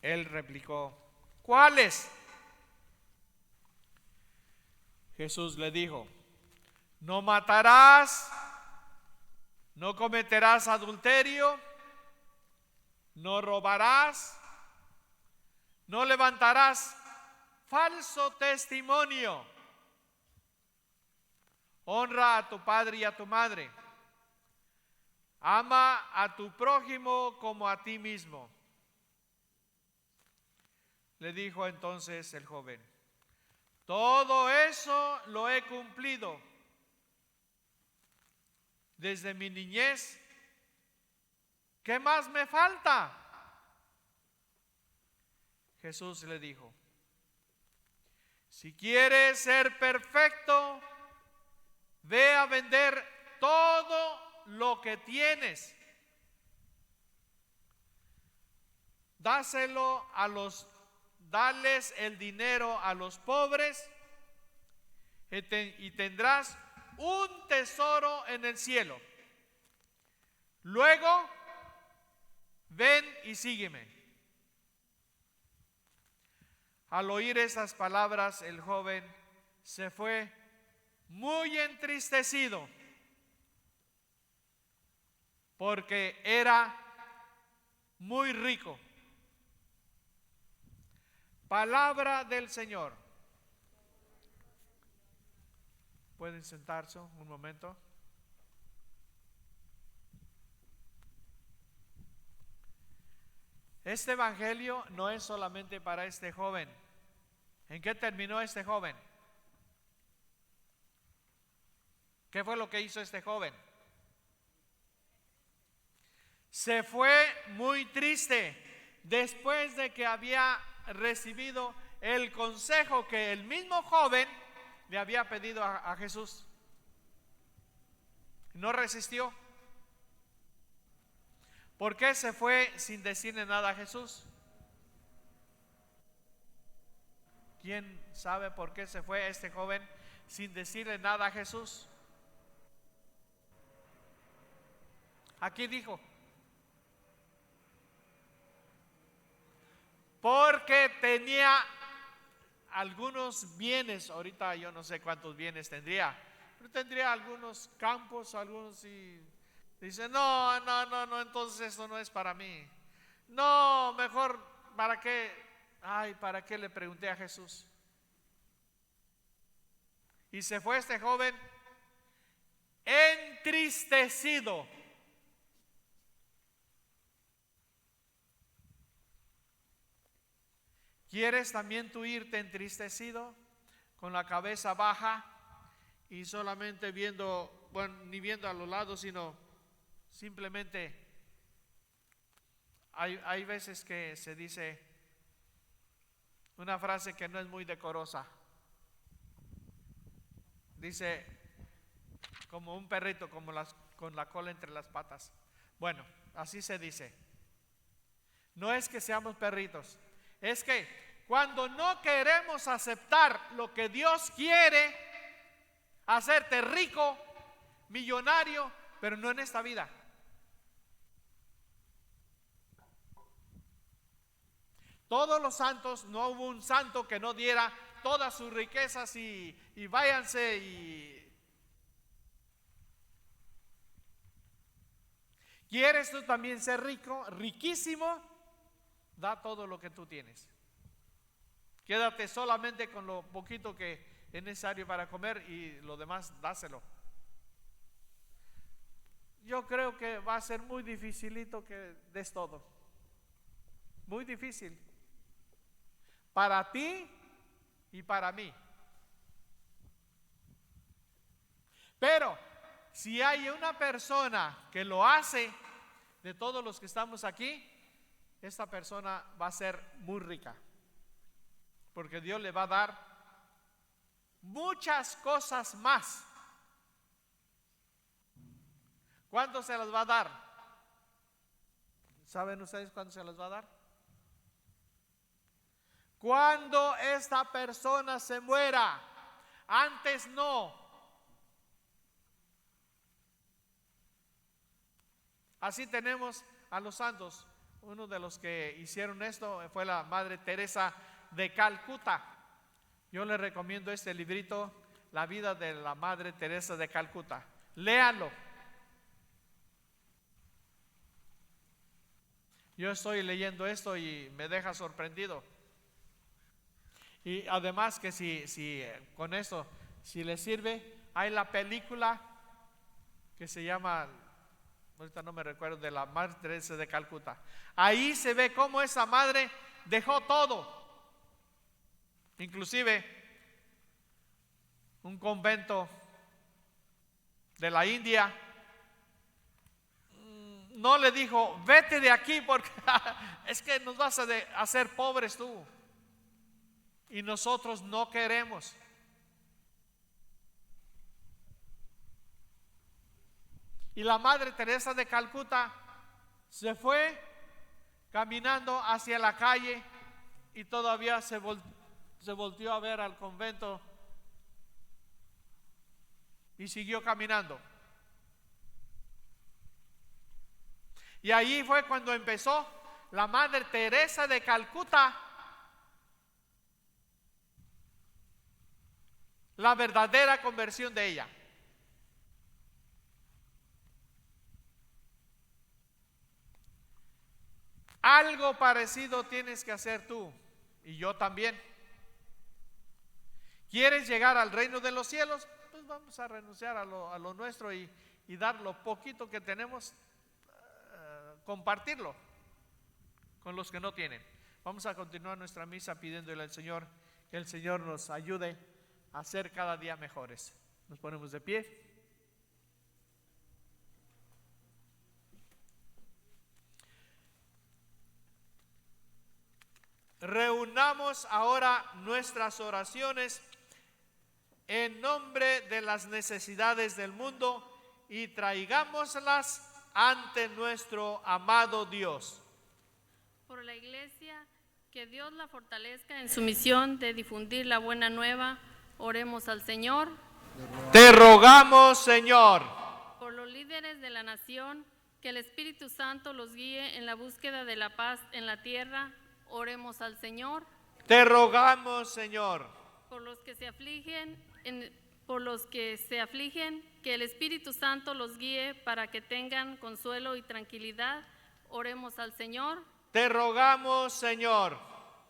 Él replicó: ¿Cuáles? Jesús le dijo: no matarás, no cometerás adulterio, no robarás, no levantarás falso testimonio, honra a tu padre y a tu madre, ama a tu prójimo como a ti mismo. Le dijo entonces el joven: todo eso lo he cumplido desde mi niñez. ¿Qué más me falta? Jesús le dijo: si quieres ser perfecto, ve a vender todo lo que tienes, dales el dinero a los pobres y tendrás un tesoro en el cielo. Luego, ven y sígueme. Al oír esas palabras, el joven se fue muy entristecido, porque era muy rico. Palabra del Señor. ¿Pueden sentarse un momento? Este evangelio no es solamente para este joven. ¿En qué terminó este joven? ¿Qué fue lo que hizo este joven? Se fue muy triste después de que había recibido el consejo que el mismo joven le había pedido a Jesús. No resistió. ¿Por qué se fue sin decirle nada a Jesús? ¿Quién sabe por qué se fue este joven sin decirle nada a Jesús? Aquí dijo: porque tenía algunos bienes. Ahorita yo no sé cuántos bienes tendría, pero tendría algunos campos, algunos, y dice: no, entonces esto no es para mí. No, mejor, ¿para qué? ¿Para qué le pregunté a Jesús? Y se fue este joven entristecido. ¿Quieres también tú irte entristecido, con la cabeza baja y solamente viendo, ni viendo a los lados, sino simplemente? Hay veces que se dice una frase que no es muy decorosa. Dice, como un perrito, con la cola entre las patas. Bueno, así se dice. No es que seamos perritos. Es que cuando no queremos aceptar lo que Dios quiere, hacerte rico, millonario, pero no en esta vida. Todos los santos, no hubo un santo que no diera todas sus riquezas y váyanse y... ¿Quieres tú también ser rico, riquísimo? Da todo lo que tú tienes. Quédate solamente con lo poquito que es necesario para comer y lo demás dáselo. Yo creo que va a ser muy dificilito que des todo. Muy difícil. Para ti y para mí. Pero si hay una persona que lo hace, de todos los que estamos aquí, esta persona va a ser muy rica, porque Dios le va a dar muchas cosas más. ¿Cuánto se las va a dar? ¿Saben ustedes cuánto se las va a dar? Cuando esta persona se muera. Antes no. Así tenemos a los santos. Uno de los que hicieron esto fue la Madre Teresa de Calcuta. Yo le recomiendo este librito, La vida de la Madre Teresa de Calcuta. Léanlo. Yo estoy leyendo esto y me deja sorprendido. Y además que si con esto, si le sirve, hay la película que se llama, ahorita no me recuerdo, de la Madre Teresa de Calcuta. Ahí se ve cómo esa madre dejó todo, inclusive un convento de la India. No le dijo, vete de aquí porque es que nos vas a hacer pobres tú. Y nosotros no queremos. Y la Madre Teresa de Calcuta se fue caminando hacia la calle y todavía se volteó a ver al convento y siguió caminando. Y ahí fue cuando empezó la Madre Teresa de Calcuta la verdadera conversión de ella. Algo parecido tienes que hacer tú y yo también. ¿Quieres llegar al reino de los cielos? Pues vamos a renunciar a lo nuestro y dar lo poquito que tenemos, compartirlo con los que no tienen. Vamos a continuar nuestra misa pidiéndole al Señor que el Señor nos ayude a ser cada día mejores. Nos ponemos de pie. Reunamos ahora nuestras oraciones en nombre de las necesidades del mundo y traigámoslas ante nuestro amado Dios. Por la Iglesia, que Dios la fortalezca en su misión de difundir la buena nueva. Oremos al Señor. Te rogamos, Señor. Por los líderes de la nación, que el Espíritu Santo los guíe en la búsqueda de la paz en la tierra. Oremos al Señor. Te rogamos, Señor. Por los que se afligen, que el Espíritu Santo los guíe para que tengan consuelo y tranquilidad. Oremos al Señor. Te rogamos, Señor.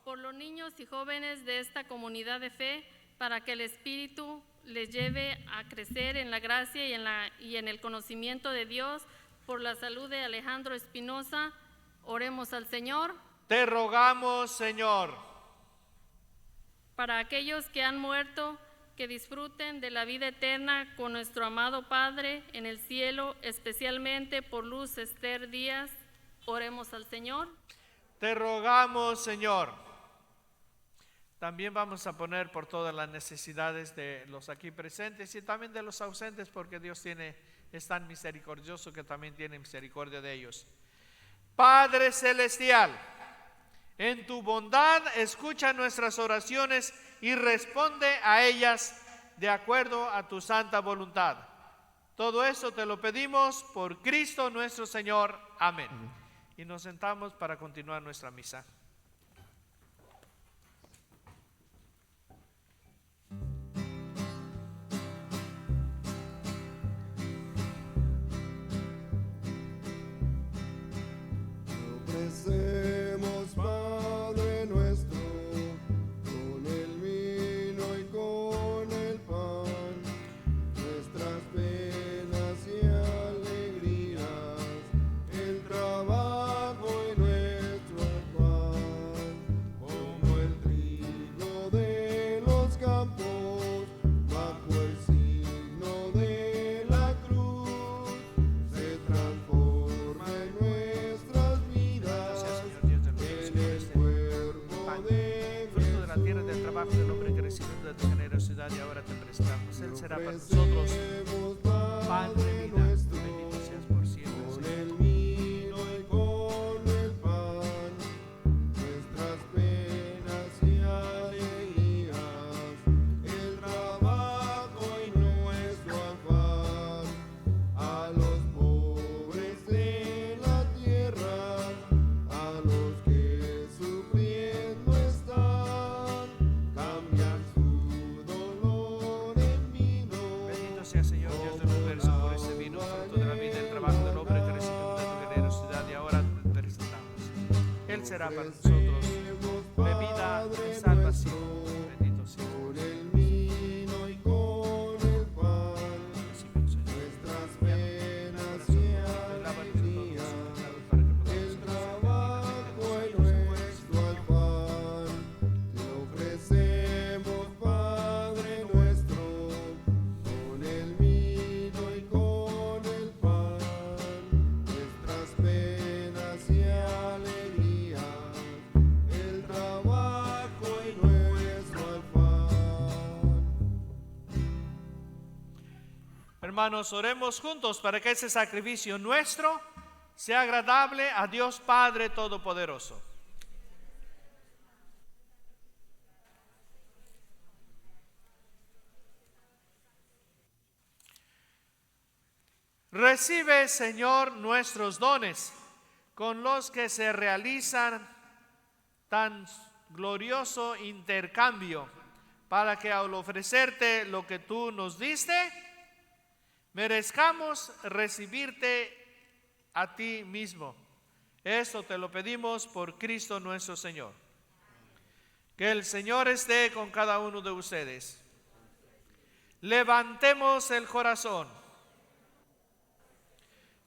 Por los niños y jóvenes de esta comunidad de fe, para que el Espíritu les lleve a crecer en la gracia y en el conocimiento de Dios. Por la salud de Alejandro Espinosa, oremos al Señor. Te rogamos, Señor. Para aquellos que han muerto, que disfruten de la vida eterna con nuestro amado Padre en el cielo, especialmente por Luz Esther Díaz, oremos al Señor. Te rogamos, Señor. También vamos a poner por todas las necesidades de los aquí presentes y también de los ausentes, porque Dios es tan misericordioso que también tiene misericordia de ellos. Padre Celestial, en tu bondad escucha nuestras oraciones y responde a ellas de acuerdo a tu santa voluntad. Todo eso te lo pedimos por Cristo nuestro Señor. Amén. Y nos sentamos para continuar nuestra misa. Ofrecemos, Padre nuestro, con el vino y con el pan, nuestras penas y alegrías, el trabajo y nuestro afán, como el trigo de los campos, bajo el signo de la cruz, se transforma en nuestras vidas. Del hombre que recibimos de tu generosidad y ahora te prestamos. Él será para nosotros pan de vida. Bendito seas por siempre, Con Señor. el vino y con el pan, nuestras penas y alegrías, el trabajo y nuestro afán, a los pobres de la tierra, a los que sufriendo están. para nosotros bebida de salvación. Bendito sea. Con el vino y con el pan, nuestras penas y alegrías, el trabajo y nuestro afán, te ofrecemos, Padre nuestro, con el vino y con el pan, nuestras penas y alegrías, el trabajo y nuestro afán. Hermanos, oremos juntos para que ese sacrificio nuestro sea agradable a Dios Padre Todopoderoso. Recibe, Señor, nuestros dones, con los que se realizan tan glorioso intercambio, para que al ofrecerte lo que tú nos diste, merezcamos recibirte a ti mismo. Esto te lo pedimos por Cristo nuestro Señor. Que el Señor esté con cada uno de ustedes. Levantemos el corazón.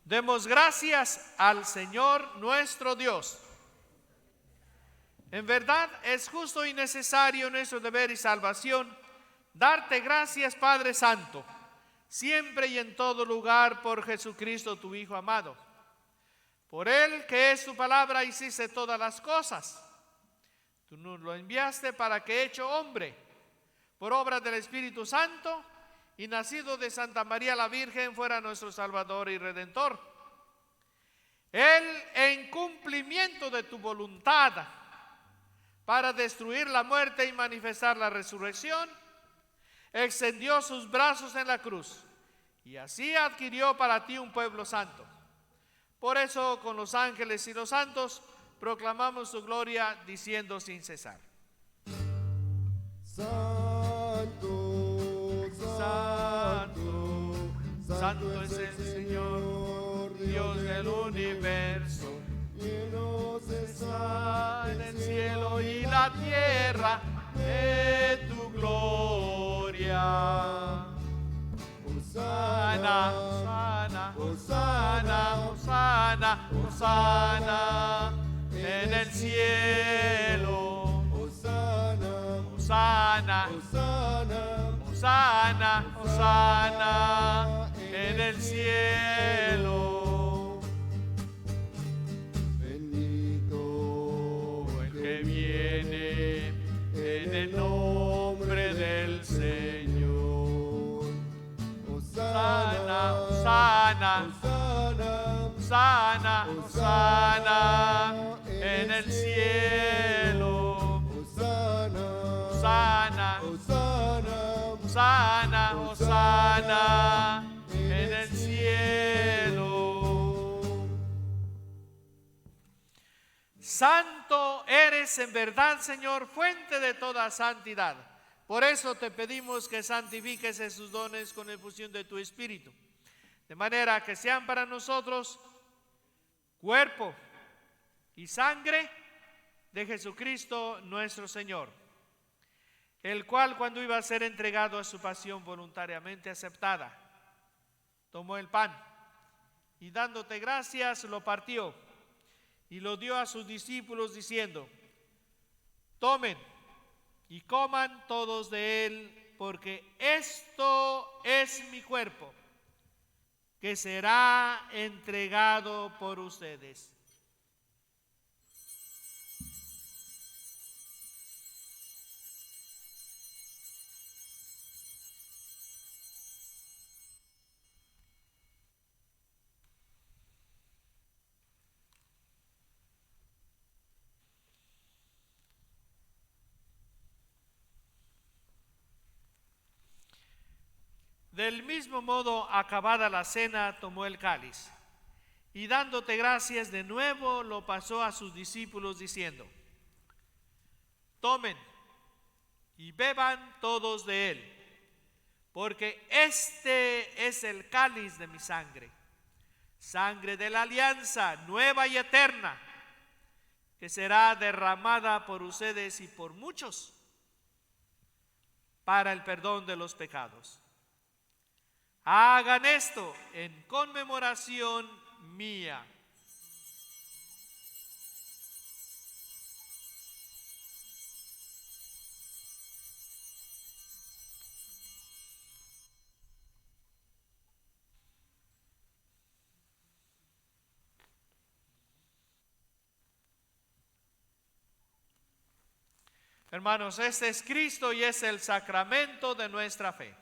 Demos gracias al Señor nuestro Dios. En verdad es justo y necesario nuestro deber y salvación darte gracias, Padre Santo, siempre y en todo lugar, por Jesucristo tu Hijo amado. Por Él, que es tu palabra, hiciste todas las cosas. Tú nos lo enviaste para que, hecho hombre, por obra del Espíritu Santo, y nacido de Santa María la Virgen, fuera nuestro Salvador y Redentor. Él, en cumplimiento de tu voluntad, para destruir la muerte y manifestar la resurrección, extendió sus brazos en la cruz, y así adquirió para ti un pueblo santo. Por eso, con los ángeles y los santos, proclamamos tu gloria, diciendo sin cesar: Santo, santo, santo es el Señor, Dios del universo. llenos está En el cielo y la tierra de tu gloria. Hosana, Hosana, Hosana, Hosana, Hosana en el cielo. Hosana, Hosana, Hosana, Hosana, Hosana en el cielo. bendito El que viene en el nombre del Señor. Hosana, Hosana, Hosana, Hosana, Hosana en el cielo. Hosana, Hosana, Hosana, Hosana, Hosana en el cielo. Santo eres en verdad, Señor, fuente de toda santidad. Por eso te pedimos que santifiques esos dones con la efusión de tu Espíritu, de manera que sean para nosotros cuerpo y sangre de Jesucristo nuestro Señor, el cual, cuando iba a ser entregado a su pasión voluntariamente aceptada, tomó el pan y, dándote gracias, lo partió y lo dio a sus discípulos diciendo: tomen y coman todos de él, porque esto es mi cuerpo, que será entregado por ustedes. Del mismo modo, acabada la cena, tomó el cáliz y, dándote gracias de nuevo, lo pasó a sus discípulos diciendo: tomen y beban todos de él, porque este es el cáliz de mi sangre, sangre de la alianza nueva y eterna, que será derramada por ustedes y por muchos para el perdón de los pecados. Hagan esto en conmemoración mía. Hermanos, este es Cristo y es el sacramento de nuestra fe.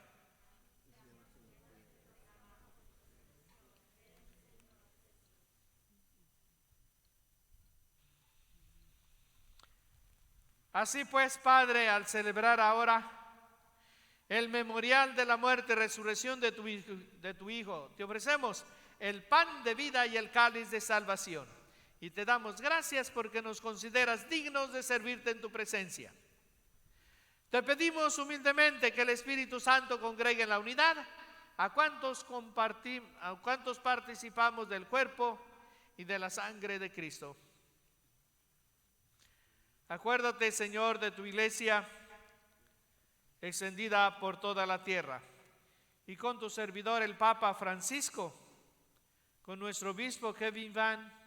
Así pues, Padre, al celebrar ahora el memorial de la muerte y resurrección de tu Hijo, te ofrecemos el pan de vida y el cáliz de salvación. Y te damos gracias porque nos consideras dignos de servirte en tu presencia. Te pedimos humildemente que el Espíritu Santo congregue en la unidad a cuantos participamos del cuerpo y de la sangre de Cristo. Acuérdate, Señor, de tu iglesia extendida por toda la tierra y con tu servidor el Papa Francisco, con nuestro obispo Kevin Van,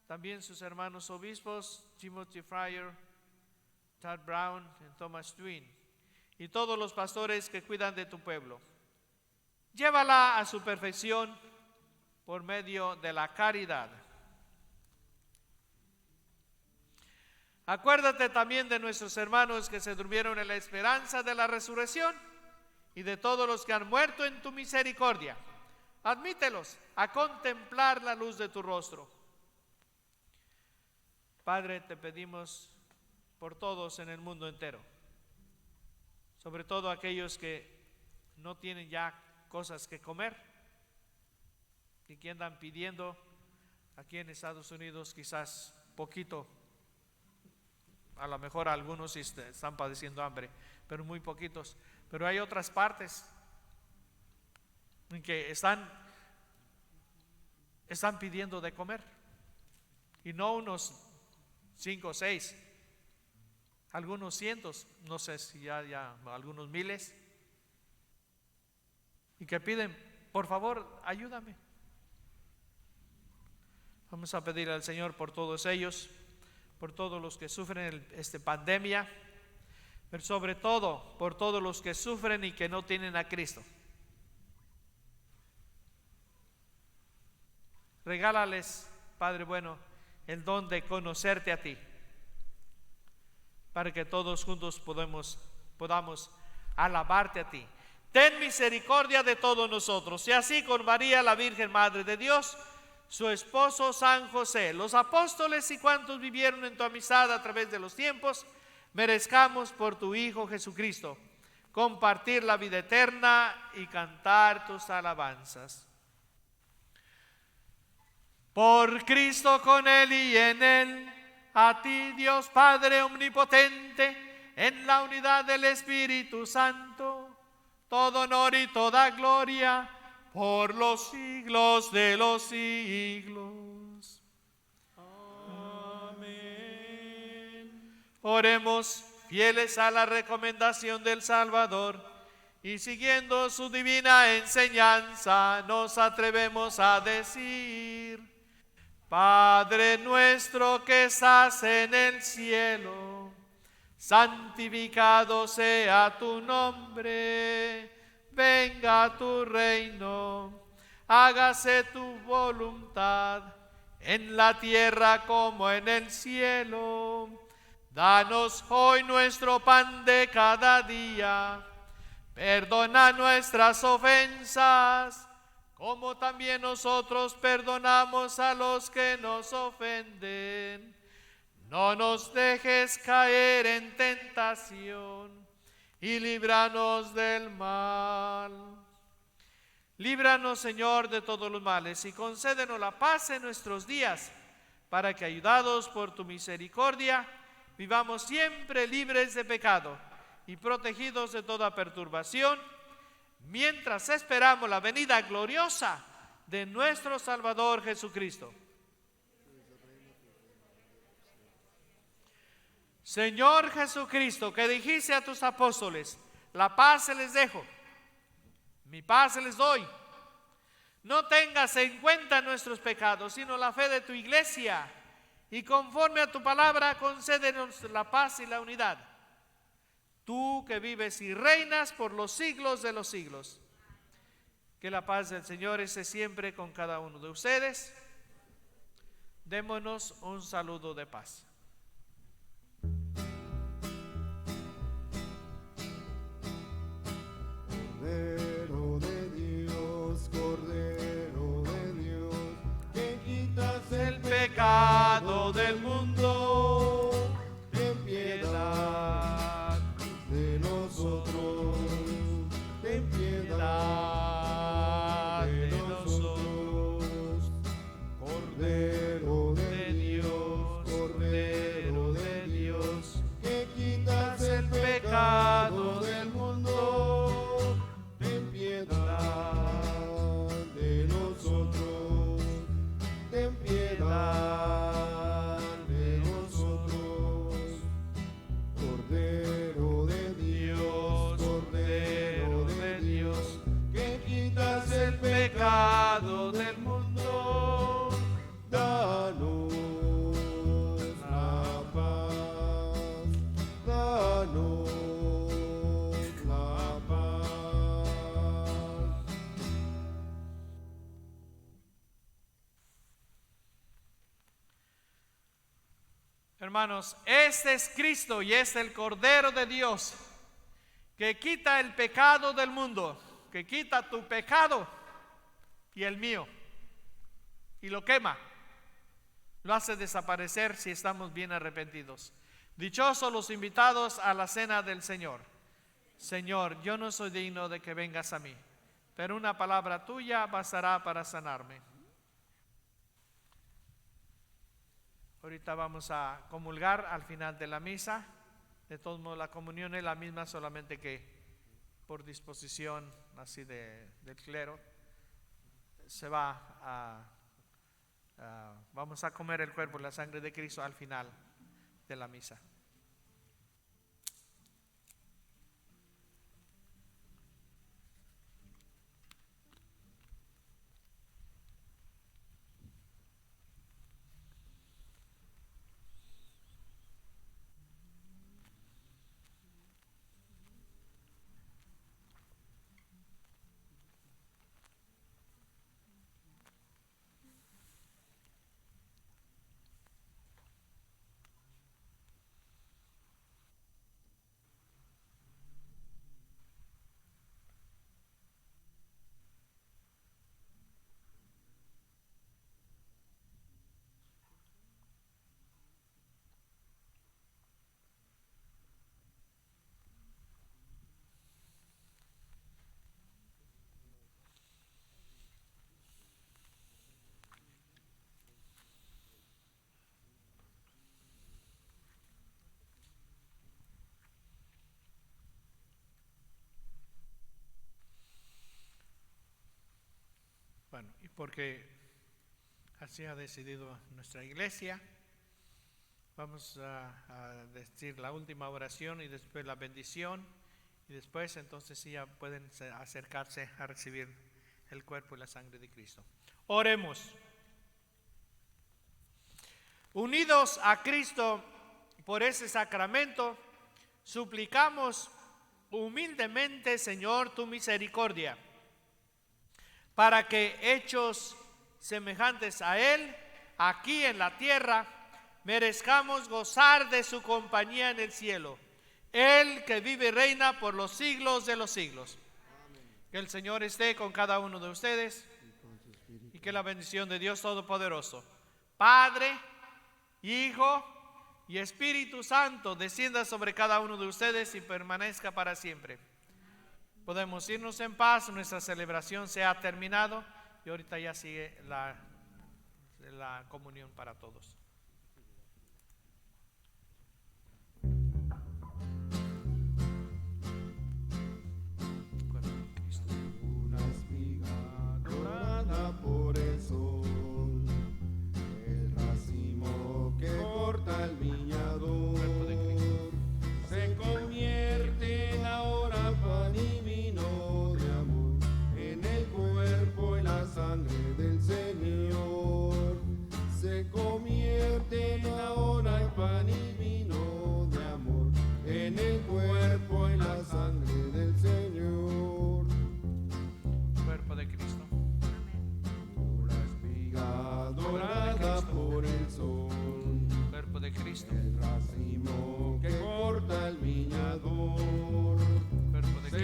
también sus hermanos obispos Timothy Fryer, Todd Brown y Thomas Twin, y todos los pastores que cuidan de tu pueblo. Llévala a su perfección por medio de la caridad. Acuérdate también de nuestros hermanos que se durmieron en la esperanza de la resurrección y de todos los que han muerto en tu misericordia. Admítelos a contemplar la luz de tu rostro. Padre, te pedimos por todos en el mundo entero, sobre todo aquellos que no tienen ya cosas que comer y que andan pidiendo aquí en Estados Unidos quizás poquito. A lo mejor algunos sí están padeciendo hambre, pero muy poquitos. Pero hay otras partes en que están pidiendo de comer, y no unos 5 o 6, algunos cientos, no sé si ya algunos miles, y que piden, por favor, ayúdame. Vamos a pedir al Señor por todos ellos, por todos los que sufren esta pandemia, pero sobre todo por todos los que sufren y que no tienen a Cristo. Regálales, Padre bueno, el don de conocerte a ti, para que todos juntos podamos alabarte a ti. Ten misericordia de todos nosotros, y así con María, la Virgen Madre de Dios, su esposo San José, los apóstoles y cuantos vivieron en tu amistad a través de los tiempos, merezcamos por tu Hijo Jesucristo compartir la vida eterna y cantar tus alabanzas. Por Cristo, con Él y en Él, a ti Dios Padre omnipotente, en la unidad del Espíritu Santo, todo honor y toda gloria por los siglos de los siglos. Amén. Oremos, fieles a la recomendación del Salvador, y siguiendo su divina enseñanza, nos atrevemos a decir: Padre nuestro que estás en el cielo, santificado sea tu nombre. Venga tu reino, hágase tu voluntad, en la tierra como en el cielo. Danos hoy nuestro pan de cada día. Perdona nuestras ofensas, como también nosotros perdonamos a los que nos ofenden. No nos dejes caer en tentación, y líbranos del mal. Líbranos, Señor, de todos los males, y concédenos la paz en nuestros días, para que, ayudados por tu misericordia, vivamos siempre libres de pecado y protegidos de toda perturbación, mientras esperamos la venida gloriosa de nuestro Salvador Jesucristo. Señor Jesucristo, que dijiste a tus apóstoles, la paz se les dejo, mi paz se les doy. No tengas en cuenta nuestros pecados, sino la fe de tu iglesia, y conforme a tu palabra concédenos la paz y la unidad. Tú que vives y reinas por los siglos de los siglos. Que la paz del Señor esté siempre con cada uno de ustedes. Démonos un saludo de paz. Cordero de Dios, que quitas El pecado del mundo, ten piedad de nosotros, ten piedad de nosotros. Cordero de Dios, que quitas el pecado del mundo, ten piedad de nosotros, ten piedad de nosotros. Cordero de Dios, que quitas el pecado del mundo, danos la paz, danos la paz. Hermanos, este es Cristo y es el Cordero de Dios que quita el pecado del mundo, que quita tu pecado y el mío y lo quema, lo hace desaparecer si estamos bien arrepentidos. Dichosos los invitados a la cena del Señor. Señor, yo no soy digno de que vengas a mí, pero una palabra tuya bastará para sanarme. Ahorita vamos a comulgar al final de la misa. De todos modos, la comunión es la misma, solamente que por disposición así del clero se va vamos a comer el cuerpo y la sangre de Cristo al final de la misa. Bueno, y porque así ha decidido nuestra iglesia, vamos a decir la última oración y después la bendición, y después entonces sí ya pueden acercarse a recibir el cuerpo y la sangre de Cristo. Oremos. Unidos a Cristo por ese sacramento, suplicamos humildemente, Señor, tu misericordia, para que, hechos semejantes a Él, aquí en la tierra, merezcamos gozar de su compañía en el cielo. Él que vive y reina por los siglos de los siglos. Amén. Que el Señor esté con cada uno de ustedes y que la bendición de Dios Todopoderoso, Padre, Hijo y Espíritu Santo, descienda sobre cada uno de ustedes y permanezca para siempre. Podemos irnos en paz, nuestra celebración se ha terminado y ahorita ya sigue la comunión para todos. Una espiga dorada por el sol, el racimo que corta el viñador.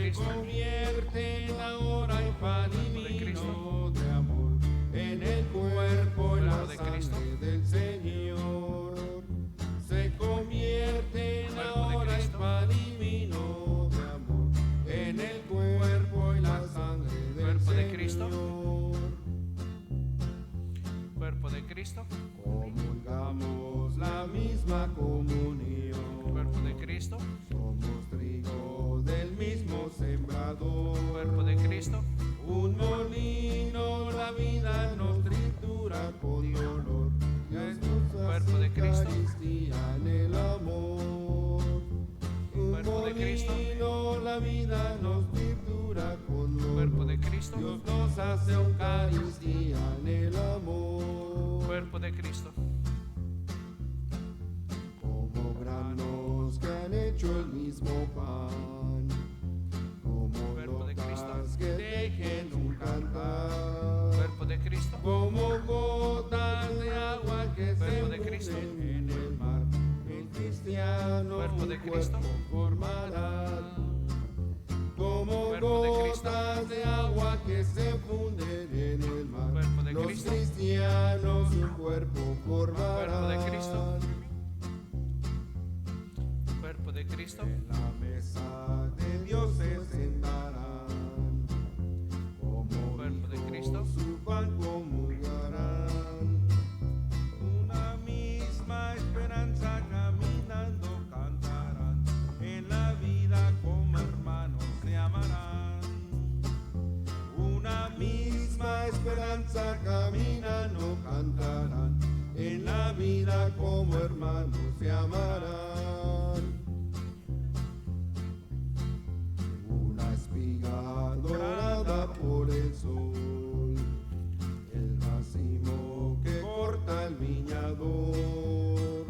Cristo. convierten ahora en pan y Cuerpo de Cristo. vino de amor en el cuerpo y la Cuerpo de Cristo. sangre del Señor. Se convierten Cuerpo de ahora en Cristo. pan y vino de amor en el cuerpo y la sangre del Cuerpo de Cristo. Señor. Cuerpo de Cristo. Comulgamos la misma comunión. Cuerpo de Cristo. Somos trigo del mismo sembrador. Cuerpo de Cristo. Un molino la vida nos tritura con dolor. Jesús Cuerpo de hace Cristo. Eucaristía en el amor. Un Cuerpo de Cristo. molino la vida nos tritura con dolor. Cuerpo de Cristo. Dios nos hace Eucaristía en el amor. Cuerpo de Cristo. Como granos que han hecho el mismo pan, como Cuerpo de Cristo. notas que dejen un cantar, Cuerpo de Cristo. como gotas de agua que Cuerpo se de Cristo. funden en el mar. El cristiano Cuerpo un de Cristo. cuerpo formará, como Cuerpo de Cristo. gotas de agua que se funden en el mar. Cuerpo de Los Cristo. cristianos un cuerpo formarán. Cuerpo de Cristo. Cuerpo de Cristo. En la mesa de Dios se sentarán, como Cuerpo de hijos Cristo. su pan comulgarán. Una misma esperanza caminando cantarán, en la vida como hermanos se amarán. Una misma esperanza caminando cantarán, en la vida como hermanos se amarán. Una espiga dorada por el sol, el racimo que corta el viñador,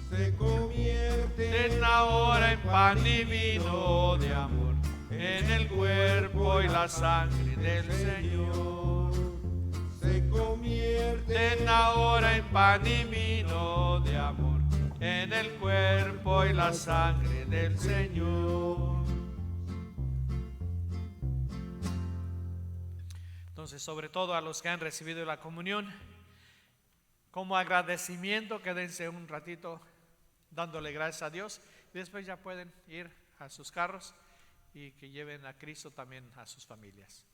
se convierte Den ahora en pan y vino de amor, en el cuerpo y la sangre del Señor. Se convierte Den ahora en pan y vino de amor, en el cuerpo y la sangre del Señor. Entonces, sobre todo a los que han recibido la comunión, como agradecimiento, quédense un ratito dándole gracias a Dios y después ya pueden ir a sus carros y que lleven a Cristo también a sus familias.